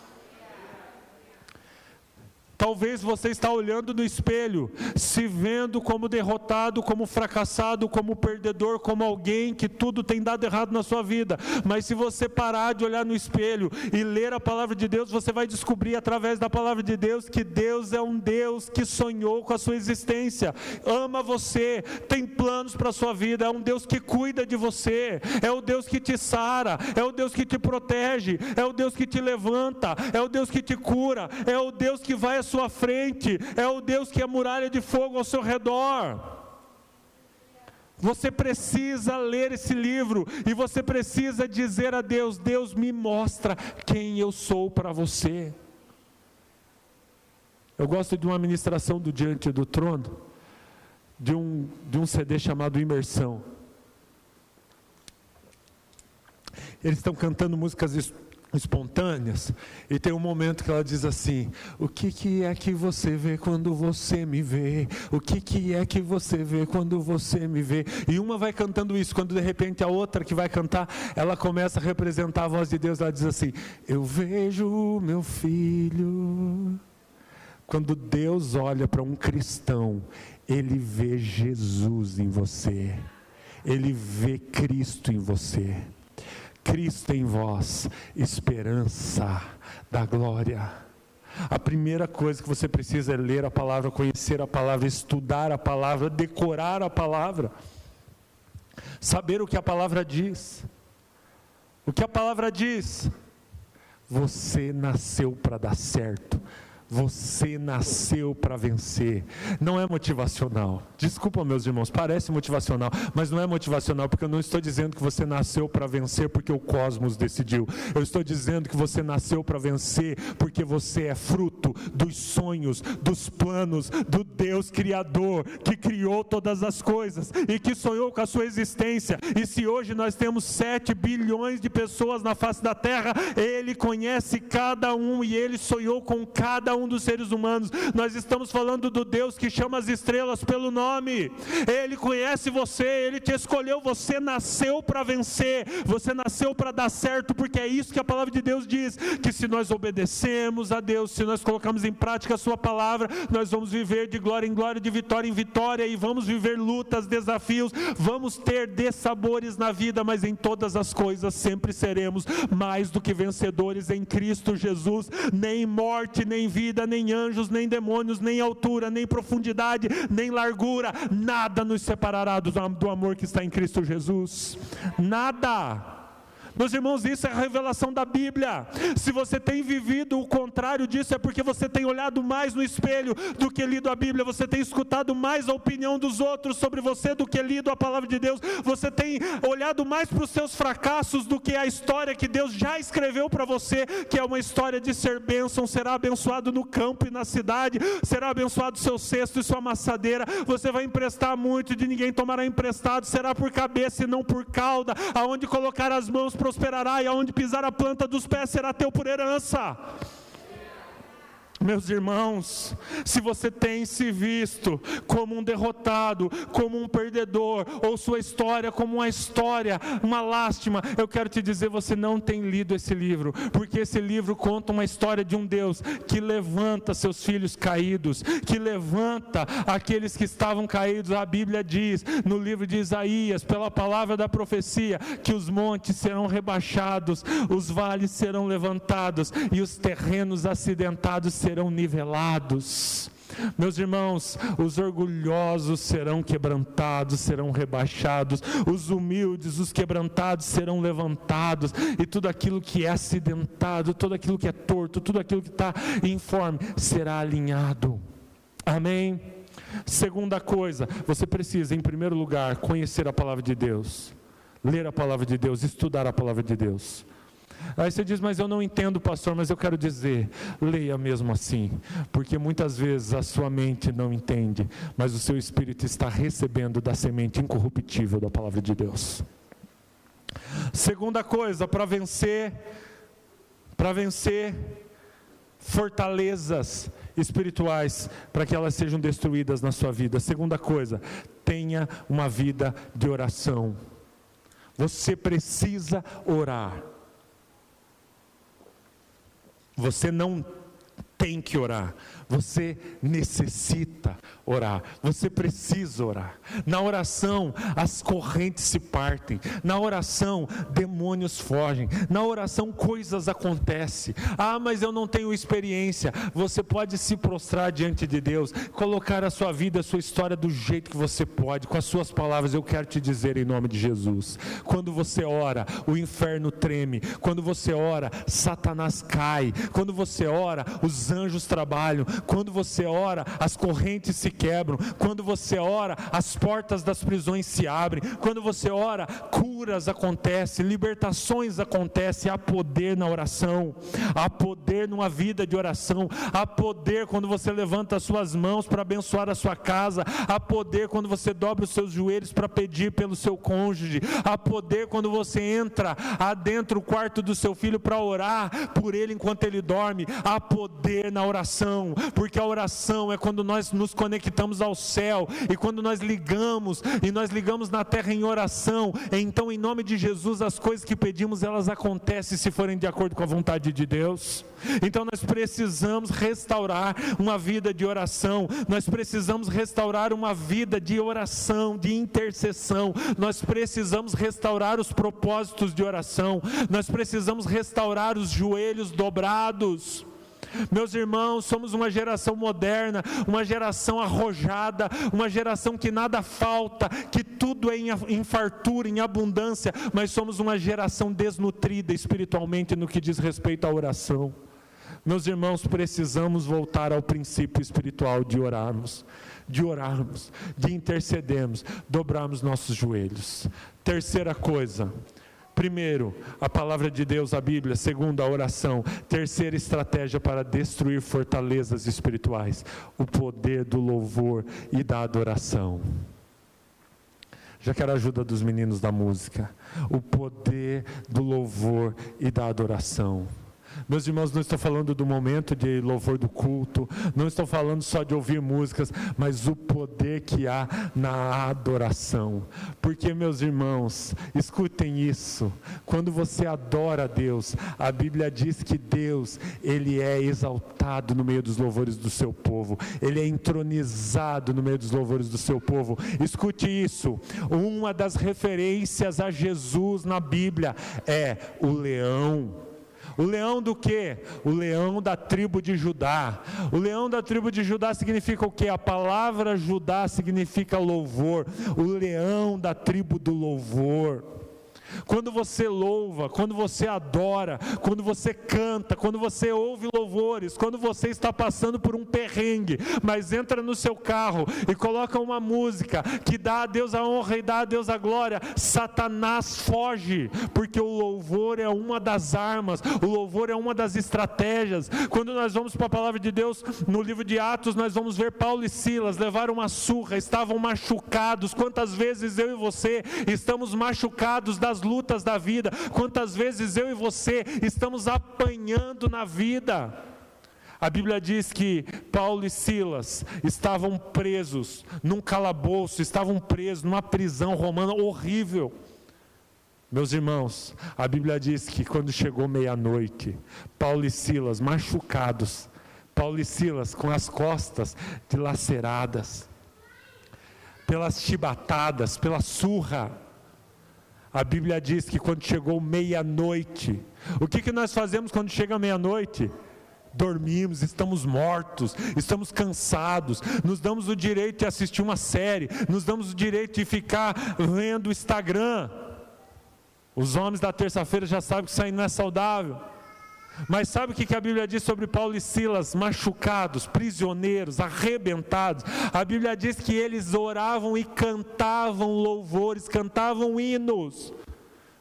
Talvez você está olhando no espelho, se vendo como derrotado, como fracassado, como perdedor, como alguém que tudo tem dado errado na sua vida. Mas se você parar de olhar no espelho e ler a palavra de Deus, você vai descobrir através da palavra de Deus que Deus é um Deus que sonhou com a sua existência, ama você, tem planos para a sua vida, é um Deus que cuida de você, é o Deus que te sara, é o Deus que te protege, é o Deus que te levanta, é o Deus que te cura, é o Deus que vai à sua frente, é o Deus que é muralha de fogo ao seu redor. Você precisa ler esse livro, e você precisa dizer a Deus: Deus, me mostra quem eu sou para você. Eu gosto de uma ministração do Diante do Trono, de um CD chamado Imersão. Eles estão cantando músicas espontâneas, e tem um momento que ela diz assim: o que é que você vê quando você me vê? O que é que você vê quando você me vê? E uma vai cantando isso, quando de repente a outra que vai cantar, ela começa a representar a voz de Deus, ela diz assim: eu vejo o meu filho. Quando Deus olha para um cristão, Ele vê Jesus em você, Ele vê Cristo em você. Cristo em vós, esperança da glória. A primeira coisa que você precisa é ler a palavra, conhecer a palavra, estudar a palavra, decorar a palavra, saber o que a palavra diz. O que a palavra diz? Você nasceu para dar certo. Você nasceu para vencer. Não é motivacional. Desculpa, meus irmãos, parece motivacional, mas não é motivacional, porque eu não estou dizendo que você nasceu para vencer porque o cosmos decidiu. Eu estou dizendo que você nasceu para vencer porque você é fruto dos sonhos, dos planos do Deus Criador, que criou todas as coisas e que sonhou com a sua existência. E se hoje nós temos 7 bilhões de pessoas na face da terra, Ele conhece cada um, e Ele sonhou com cada um dos seres humanos. Nós estamos falando do Deus que chama as estrelas pelo nome. Ele conhece você, Ele te escolheu, você nasceu para vencer, você nasceu para dar certo, porque é isso que a palavra de Deus diz, que se nós obedecemos a Deus, se nós colocamos em prática a sua palavra, nós vamos viver de glória em glória, de vitória em vitória, e vamos viver lutas, desafios, vamos ter dessabores na vida, mas em todas as coisas sempre seremos mais do que vencedores em Cristo Jesus. Nem morte, nem vida, nem anjos, nem demônios, nem altura, nem profundidade, nem largura, nada nos separará do amor que está em Cristo Jesus. Nada. Meus irmãos, isso é a revelação da Bíblia. Se você tem vivido o contrário disso, é porque você tem olhado mais no espelho do que lido a Bíblia, você tem escutado mais a opinião dos outros sobre você do que lido a palavra de Deus, você tem olhado mais para os seus fracassos do que a história que Deus já escreveu para você, que é uma história de ser bênção. Será abençoado no campo e na cidade, será abençoado seu cesto e sua amassadeira, você vai emprestar muito, de ninguém tomará emprestado, será por cabeça e não por cauda, aonde colocar as mãos prosperará, e aonde pisar a planta dos pés será teu por herança. Meus irmãos, se você tem se visto como um derrotado, como um perdedor, ou sua história como uma história, uma lástima, eu quero te dizer, você não tem lido esse livro, porque esse livro conta uma história de um Deus que levanta seus filhos caídos, que levanta aqueles que estavam caídos. A Bíblia diz, no livro de Isaías, pela palavra da profecia, que os montes serão rebaixados, os vales serão levantados, e os terrenos acidentados serão nivelados. Meus irmãos, os orgulhosos serão quebrantados, serão rebaixados, os humildes, os quebrantados serão levantados, e tudo aquilo que é acidentado, tudo aquilo que é torto, tudo aquilo que está informe, será alinhado. Amém? Segunda coisa, você precisa, em primeiro lugar, conhecer a palavra de Deus, ler a palavra de Deus, estudar a palavra de Deus. Aí você diz, mas eu não entendo, pastor, mas eu quero dizer, leia mesmo assim, porque muitas vezes a sua mente não entende, mas o seu espírito está recebendo da semente incorruptível da palavra de Deus. Segunda coisa, para vencer fortalezas espirituais, para que elas sejam destruídas na sua vida. Segunda coisa, tenha uma vida de oração. Você precisa orar. Você não tem que orar, você necessita orar, você precisa orar. Na oração as correntes se partem, na oração demônios fogem, na oração coisas acontecem. Mas eu não tenho experiência. Você pode se prostrar diante de Deus, colocar a sua vida, a sua história do jeito que você pode, com as suas palavras. Eu quero te dizer em nome de Jesus, quando você ora, o inferno treme. Quando você ora, Satanás cai. Quando você ora, os anjos trabalham. Quando você ora, as correntes se quebram. Quando você ora, as portas das prisões se abrem. Quando você ora, curas acontecem, libertações acontecem. Há poder na oração, há poder numa vida de oração, há poder quando você levanta as suas mãos para abençoar a sua casa, há poder quando você dobra os seus joelhos para pedir pelo seu cônjuge, há poder quando você entra adentro do quarto do seu filho para orar por ele enquanto ele dorme. Há poder na oração, porque a oração é quando nós nos conectamos ao céu, e quando nós ligamos na terra em oração, então em nome de Jesus as coisas que pedimos elas acontecem se forem de acordo com a vontade de Deus. Então nós precisamos restaurar uma vida de oração, nós precisamos restaurar uma vida de oração, de intercessão, nós precisamos restaurar os propósitos de oração, nós precisamos restaurar os joelhos dobrados. Meus irmãos, somos uma geração moderna, uma geração arrojada, uma geração que nada falta, que tudo é em fartura, em abundância, mas somos uma geração desnutrida espiritualmente no que diz respeito à oração. Meus irmãos, precisamos voltar ao princípio espiritual de orarmos, de intercedermos, dobrarmos nossos joelhos. Terceira coisa, primeiro, a palavra de Deus, a Bíblia. Segundo, a oração. Terceira estratégia para destruir fortalezas espirituais, o poder do louvor e da adoração. Já quero a ajuda dos meninos da música. O poder do louvor e da adoração. Meus irmãos, não estou falando do momento de louvor do culto, não estou falando só de ouvir músicas, mas o poder que há na adoração. Porque, meus irmãos, escutem isso, quando você adora a Deus, a Bíblia diz que Deus, Ele é exaltado no meio dos louvores do seu povo, Ele é entronizado no meio dos louvores do seu povo. Escute isso, uma das referências a Jesus na Bíblia é o leão. O leão do quê? O leão da tribo de Judá. O leão da tribo de Judá significa o quê? A palavra Judá significa louvor. O leão da tribo do louvor. Quando você louva, quando você adora, quando você canta, quando você ouve louvores, quando você está passando por um perrengue, mas entra no seu carro e coloca uma música que dá a Deus a honra e dá a Deus a glória, Satanás foge, porque o louvor é uma das armas, o louvor é uma das estratégias. Quando nós vamos para a palavra de Deus, no livro de Atos, nós vamos ver Paulo e Silas levaram uma surra, estavam machucados. Quantas vezes eu e você estamos machucados das lutas da vida? Quantas vezes eu e você estamos apanhando na vida? A Bíblia diz que Paulo e Silas estavam presos num calabouço, estavam presos numa prisão romana horrível. Meus irmãos, a Bíblia diz que quando chegou meia-noite, Paulo e Silas machucados, Paulo e Silas com as costas dilaceradas, pelas chibatadas, pela surra. A Bíblia diz que quando chegou meia-noite, o que nós fazemos quando chega meia-noite? dormimos, estamos mortos, estamos cansados, nos damos o direito de assistir uma série, nos damos o direito de ficar vendo o Instagram. Os homens da terça-feira já sabem que isso aí não é saudável. Mas sabe o que a Bíblia diz sobre Paulo e Silas? Machucados, prisioneiros, arrebentados. A Bíblia diz que eles oravam e cantavam louvores, cantavam hinos.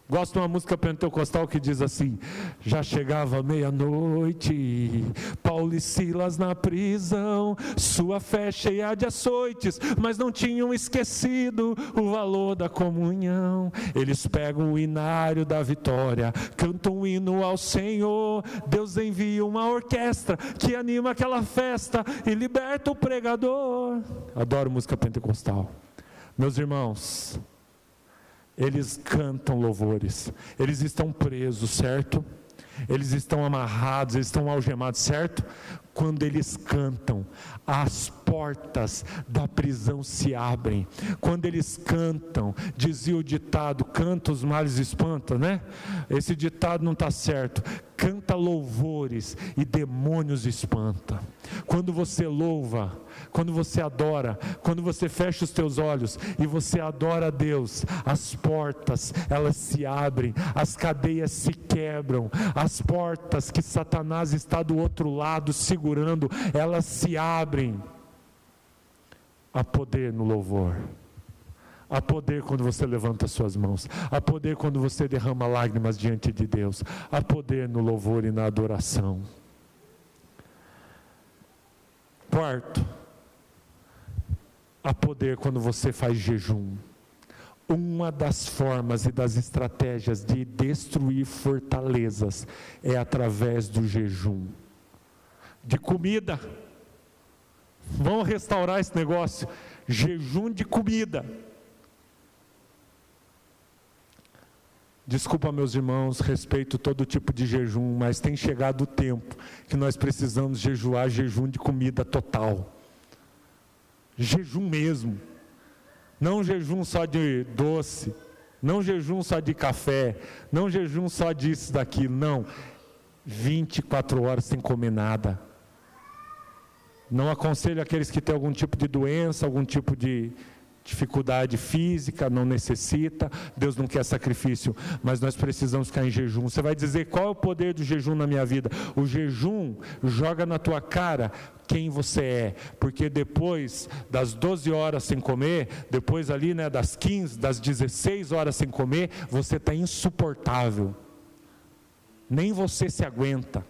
Gosto de uma música pentecostal que diz assim: já chegava meia-noite, Paulo e Silas na prisão, sua fé cheia de açoites, mas não tinham esquecido o valor da comunhão. Eles pegam o inário da vitória, cantam um hino ao Senhor. Deus envia uma orquestra que anima aquela festa e liberta o pregador. Adoro música pentecostal. Meus irmãos, eles cantam louvores, eles estão presos, certo? Eles estão amarrados, eles estão algemados, certo? Quando eles cantam, as portas da prisão se abrem. Quando eles cantam, dizia o ditado, canta os males espanta, né? Esse ditado não está certo. Canta louvores e demônios espanta. Quando você louva, quando você adora, quando você fecha os teus olhos e você adora a Deus, as portas, elas se abrem, as cadeias se quebram, as portas que Satanás está do outro lado segurando, elas se abrem. Há poder no louvor. Há poder quando você levanta suas mãos. Há poder quando você derrama lágrimas diante de Deus. Há poder no louvor e na adoração. Quarto, há poder quando você faz jejum. Uma das formas e das estratégias de destruir fortalezas é através do jejum. De comida. Vamos restaurar esse negócio. Jejum de comida. Desculpa, meus irmãos, respeito todo tipo de jejum, mas tem chegado o tempo que nós precisamos jejuar, jejum de comida total. Jejum mesmo. Não jejum só de doce, não jejum só de café, não jejum só disso, daquilo, não. 24 horas sem comer nada. Não aconselho aqueles que têm algum tipo de doença, algum tipo de dificuldade física, não necessita, Deus não quer sacrifício, mas nós precisamos ficar em jejum. Você vai dizer, qual é o poder do jejum na minha vida? O jejum joga na tua cara quem você é, porque depois das 12 horas sem comer, depois ali, né, das 15, das 16 horas sem comer, você está insuportável, nem você se aguenta,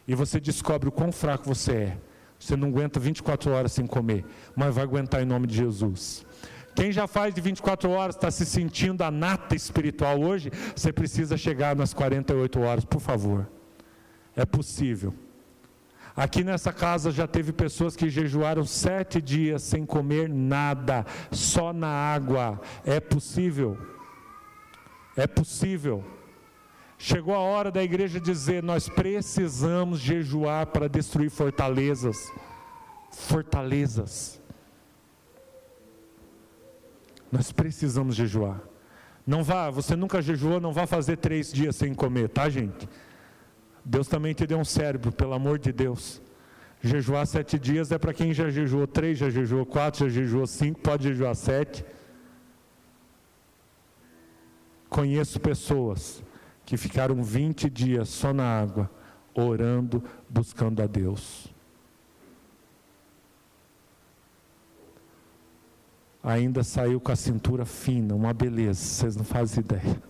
e você descobre o quão fraco você é. Você não aguenta 24 horas sem comer, mas vai aguentar em nome de Jesus. Quem já faz de 24 horas, está se sentindo a nata espiritual hoje, você precisa chegar nas 48 horas, por favor. É possível. Aqui nessa casa já teve pessoas que jejuaram 7 dias sem comer nada, só na água. É possível. É possível. Chegou a hora da igreja dizer, nós precisamos jejuar para destruir fortalezas. Fortalezas. Nós precisamos jejuar. Não vá, você nunca jejuou, não vá fazer 3 dias sem comer, tá, gente? Deus também te deu um cérebro, pelo amor de Deus. Jejuar 7 dias é para quem já jejuou 3, já jejuou 4, já jejuou 5, pode jejuar 7. Conheço pessoas que ficaram 20 dias só na água, orando, buscando a Deus. Ainda saiu com a cintura fina, uma beleza, vocês não fazem ideia.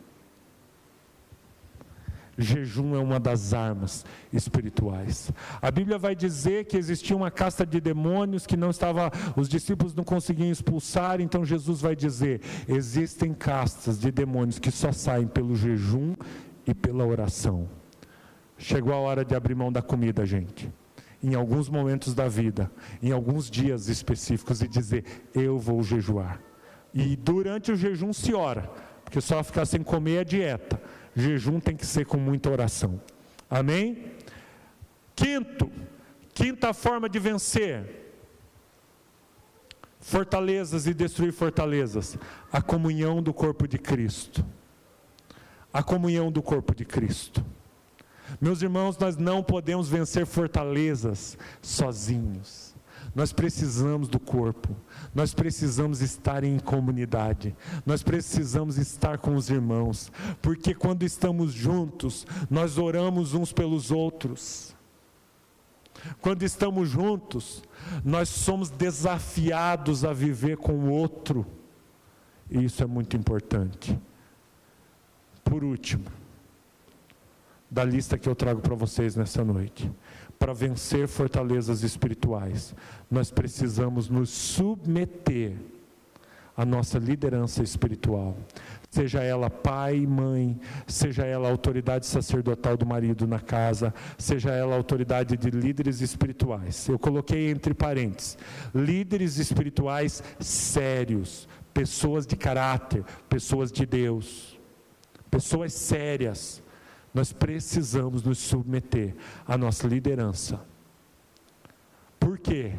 Jejum é uma das armas espirituais. A Bíblia vai dizer que existia uma casta de demônios que não estava, os discípulos não conseguiam expulsar, então Jesus vai dizer, existem castas de demônios que só saem pelo jejum e pela oração. Chegou a hora de abrir mão da comida, gente. Em alguns momentos da vida, em alguns dias específicos, e dizer, eu vou jejuar. E durante o jejum se ora, porque só ficar sem comer é dieta. Jejum tem que ser com muita oração. Amém? Quinta forma de vencer fortalezas e destruir fortalezas, a comunhão do corpo de Cristo. A comunhão do corpo de Cristo. Meus irmãos, nós não podemos vencer fortalezas sozinhos. Nós precisamos do corpo, nós precisamos estar em comunidade, nós precisamos estar com os irmãos, porque quando estamos juntos, nós oramos uns pelos outros. Quando estamos juntos, nós somos desafiados a viver com o outro, e isso é muito importante. Por último, da lista que eu trago para vocês nessa noite, para vencer fortalezas espirituais, nós precisamos nos submeter à nossa liderança espiritual, seja ela pai e mãe, seja ela a autoridade sacerdotal do marido na casa, seja ela a autoridade de líderes espirituais. Eu coloquei entre parênteses, líderes espirituais sérios, pessoas de caráter, pessoas de Deus, pessoas sérias. Nós precisamos nos submeter à nossa liderança. Por quê?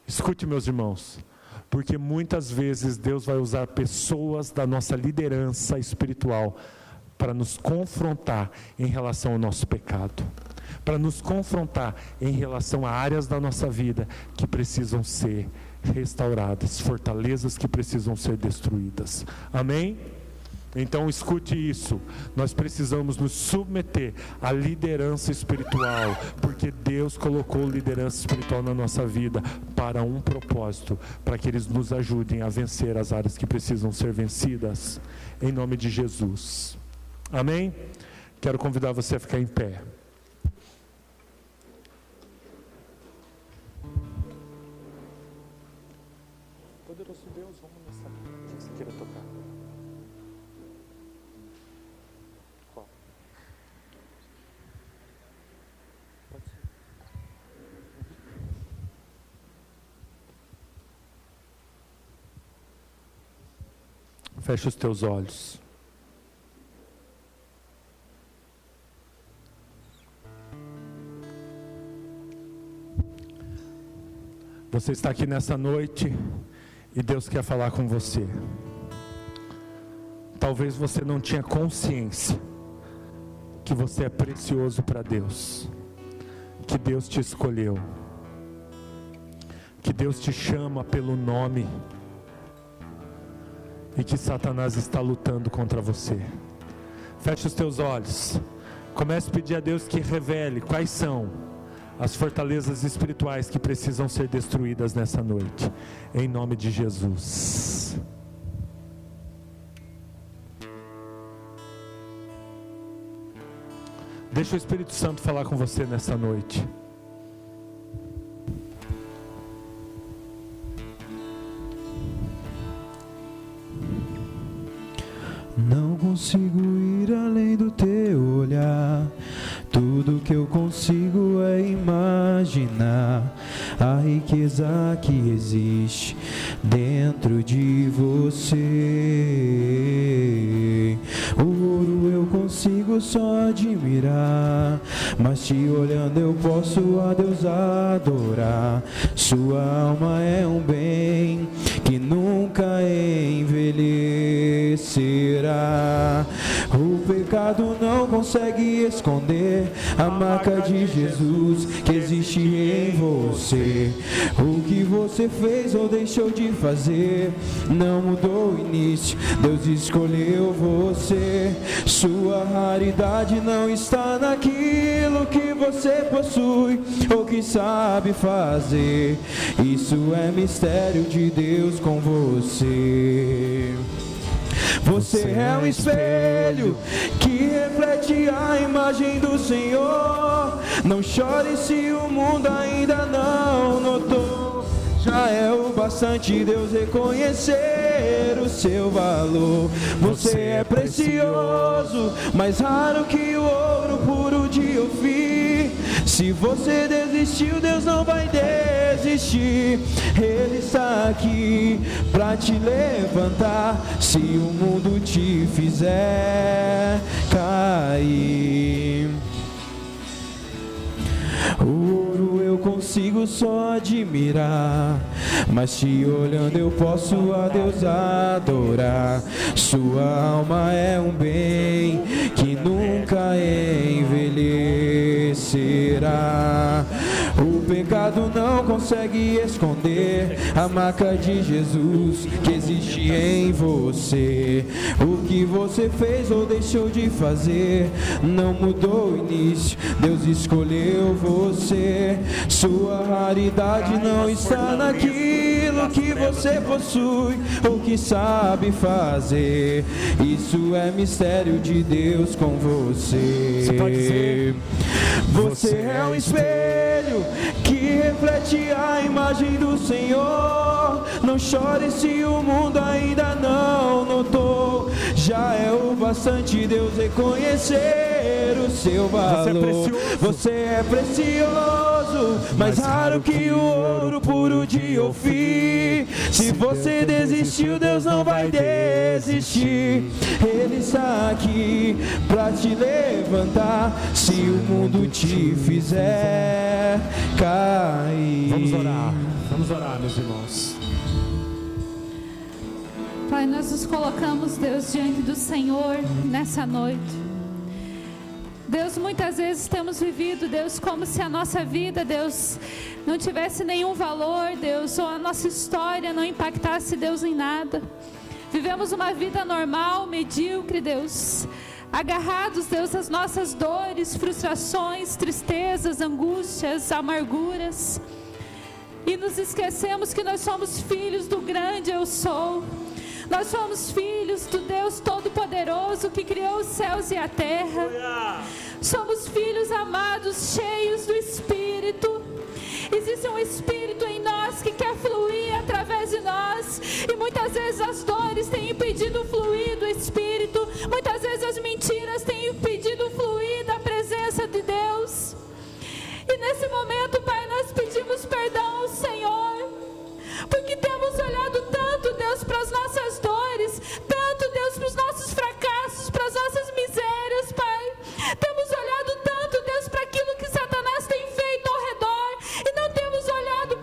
Escute, meus irmãos. Porque muitas vezes Deus vai usar pessoas da nossa liderança espiritual para nos confrontar em relação ao nosso pecado, para nos confrontar em relação a áreas da nossa vida que precisam ser restauradas, fortalezas que precisam ser destruídas. Amém? Então escute isso, nós precisamos nos submeter à liderança espiritual, porque Deus colocou liderança espiritual na nossa vida para um propósito, para que eles nos ajudem a vencer as áreas que precisam ser vencidas, em nome de Jesus. Amém? Quero convidar você a ficar em pé. Poderoso Deus, vamos nessa que você queira tocar. Feche os teus olhos. Você está aqui nessa noite e Deus quer falar com você. Talvez você não tinha consciência que você é precioso para Deus, que Deus te escolheu, que Deus te chama pelo nome, e que Satanás está lutando contra você. Feche os teus olhos. Comece a pedir a Deus que revele quais são as fortalezas espirituais que precisam ser destruídas nessa noite, em nome de Jesus. Deixa o Espírito Santo falar com você nessa noite. Não consigo ir além do teu olhar. Tudo que eu consigo é imaginar a riqueza que existe dentro de você. O ouro eu consigo só admirar, mas te olhando eu posso a Deus adorar. Sua alma é um bem que nunca envelhecerá. O pecado não consegue esconder a marca de Jesus que existe em você. O que você fez ou deixou de fazer não mudou o início, Deus escolheu você. Sua raridade não está naquilo que você possui ou que sabe fazer. Isso é mistério de Deus com você. Você é um espelho que reflete a imagem do Senhor. Não chore se o mundo ainda não notou. Já é o bastante Deus reconhecer o seu valor. Você é precioso, mais raro que o ouro puro de Ofir. Se você desistiu, Deus não vai desistir. Ele está aqui para te levantar se o mundo te fizer cair. O ouro eu consigo só admirar, mas te olhando eu posso a Deus adorar. Sua alma é um bem que nunca envelhecerá. O pecado não consegue esconder a marca de Jesus que existe em você. O que você fez ou deixou de fazer não mudou o início, Deus escolheu você. Sua raridade não está naquilo que você possui ou que sabe fazer. Isso é mistério de Deus com você. Você pode dizer: você é um espelho que reflete a imagem do Senhor. Não chore se o mundo ainda não notou. Já é o bastante Deus reconhecer o seu valor. Você é precioso, mais raro que o ouro puro de Ofir. Se você desistiu, Deus não vai desistir. Ele está aqui pra te levantar se o mundo te fizer cair. Vamos orar, meus irmãos. Pai, nós nos colocamos, Deus, diante do Senhor nessa noite. Deus, muitas vezes temos vivido, Deus, como se a nossa vida, Deus, não tivesse nenhum valor, Deus, ou a nossa história não impactasse, Deus, em nada. Vivemos uma vida normal, medíocre, Deus, agarrados, Deus, às nossas dores, frustrações, tristezas, angústias, amarguras. E nos esquecemos que nós somos filhos do grande Eu Sou. Nós somos filhos do Deus Todo-Poderoso que criou os céus e a terra. Somos filhos amados, cheios do Espírito. Existe um Espírito em nós que quer fluir através de nós. E muitas vezes as dores têm impedido o fluir do Espírito. Muitas vezes as mentiras têm impedido o fluir da presença de Deus. E nesse momento, Pai, nós pedimos perdão ao Senhor, porque temos olhado tanto, Deus, para as nossas dores, tanto, Deus, para os nossos fracassos, para as nossas misérias, Pai. Temos olhado tanto, Deus, para aquilo que Satanás tem feito ao redor, e não temos olhado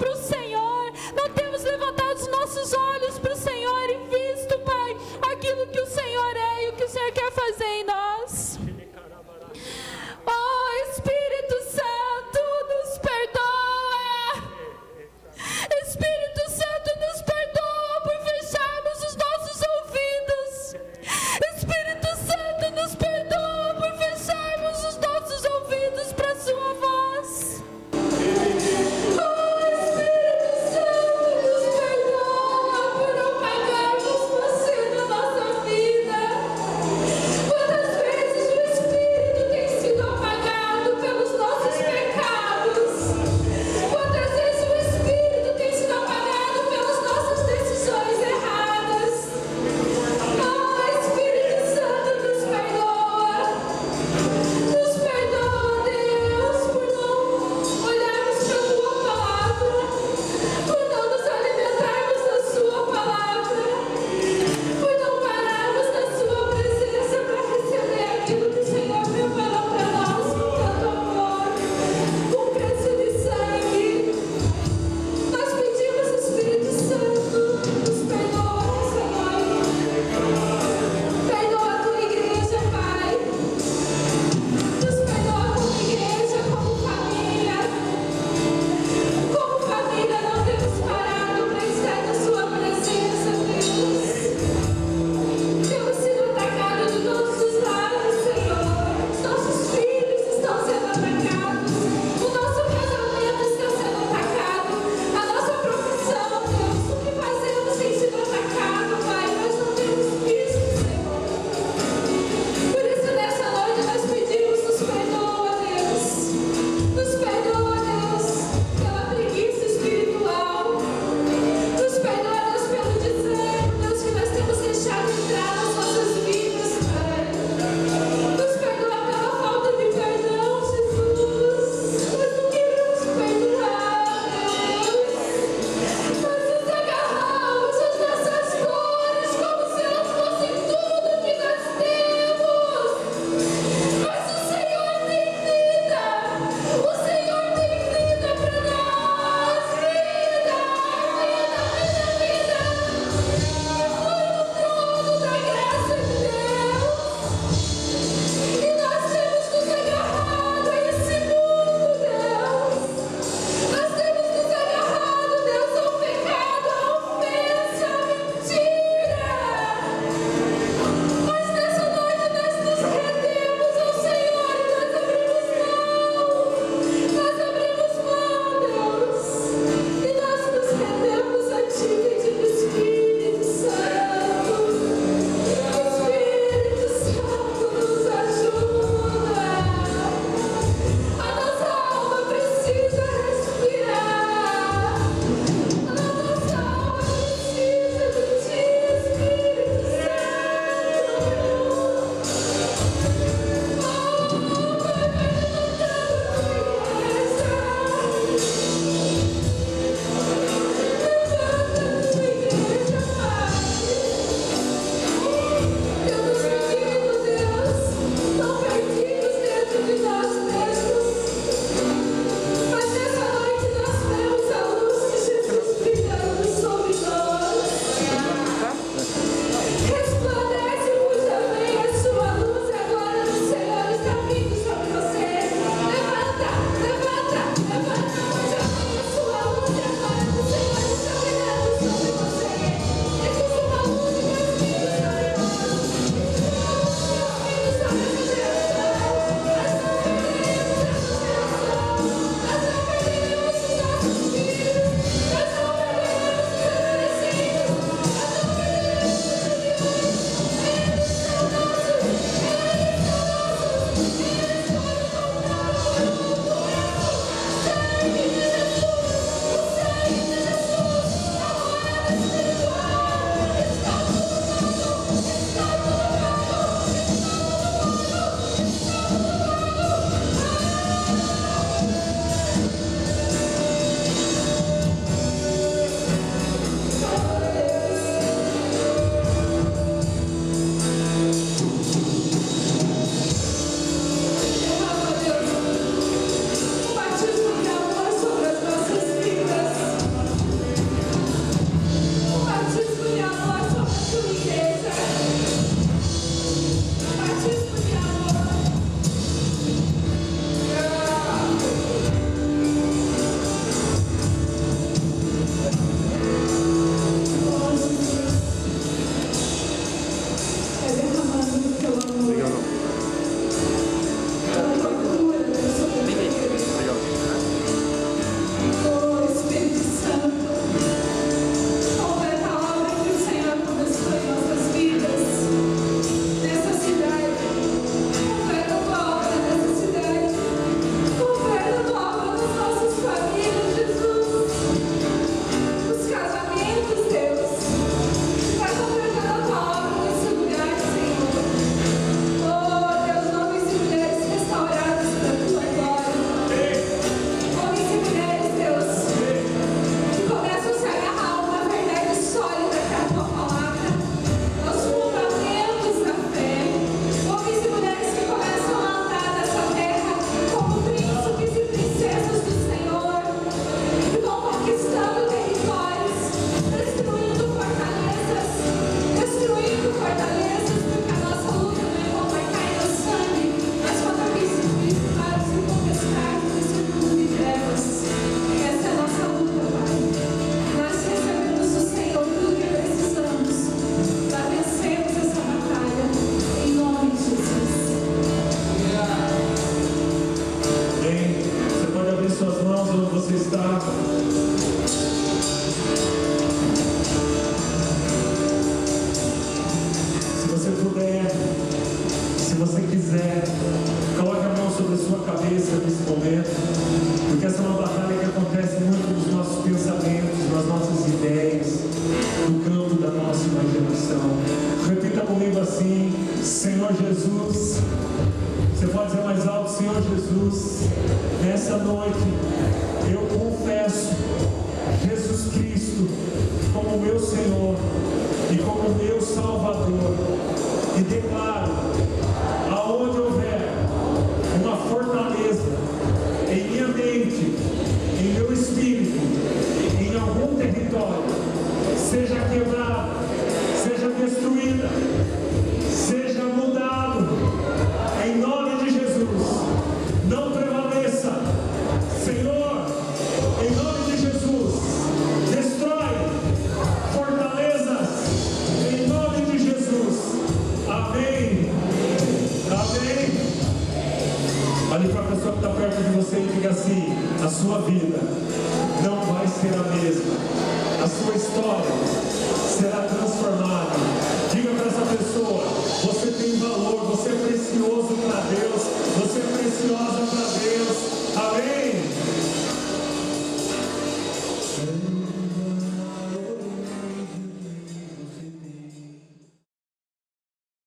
cabeça nesse momento, porque essa é uma batalha que acontece muito nos nossos pensamentos, nas nossas ideias, no campo da nossa imaginação. Repita comigo assim: Senhor Jesus. Você pode dizer mais alto: Senhor Jesus, nessa noite eu confesso Jesus Cristo como meu Senhor e como meu Salvador, e declaro: aonde houver uma fortaleza em minha mente, em meu espírito, em algum território, seja quebrada, seja destruída, seja mudado, em nome de Jesus. Não prevaleça, Senhor, em nome de Jesus. Destrói fortalezas, em nome de Jesus. Amém. Amém. Olhe para a pessoa que está perto de você e diga assim: a sua vida não vai ser a mesma. A sua história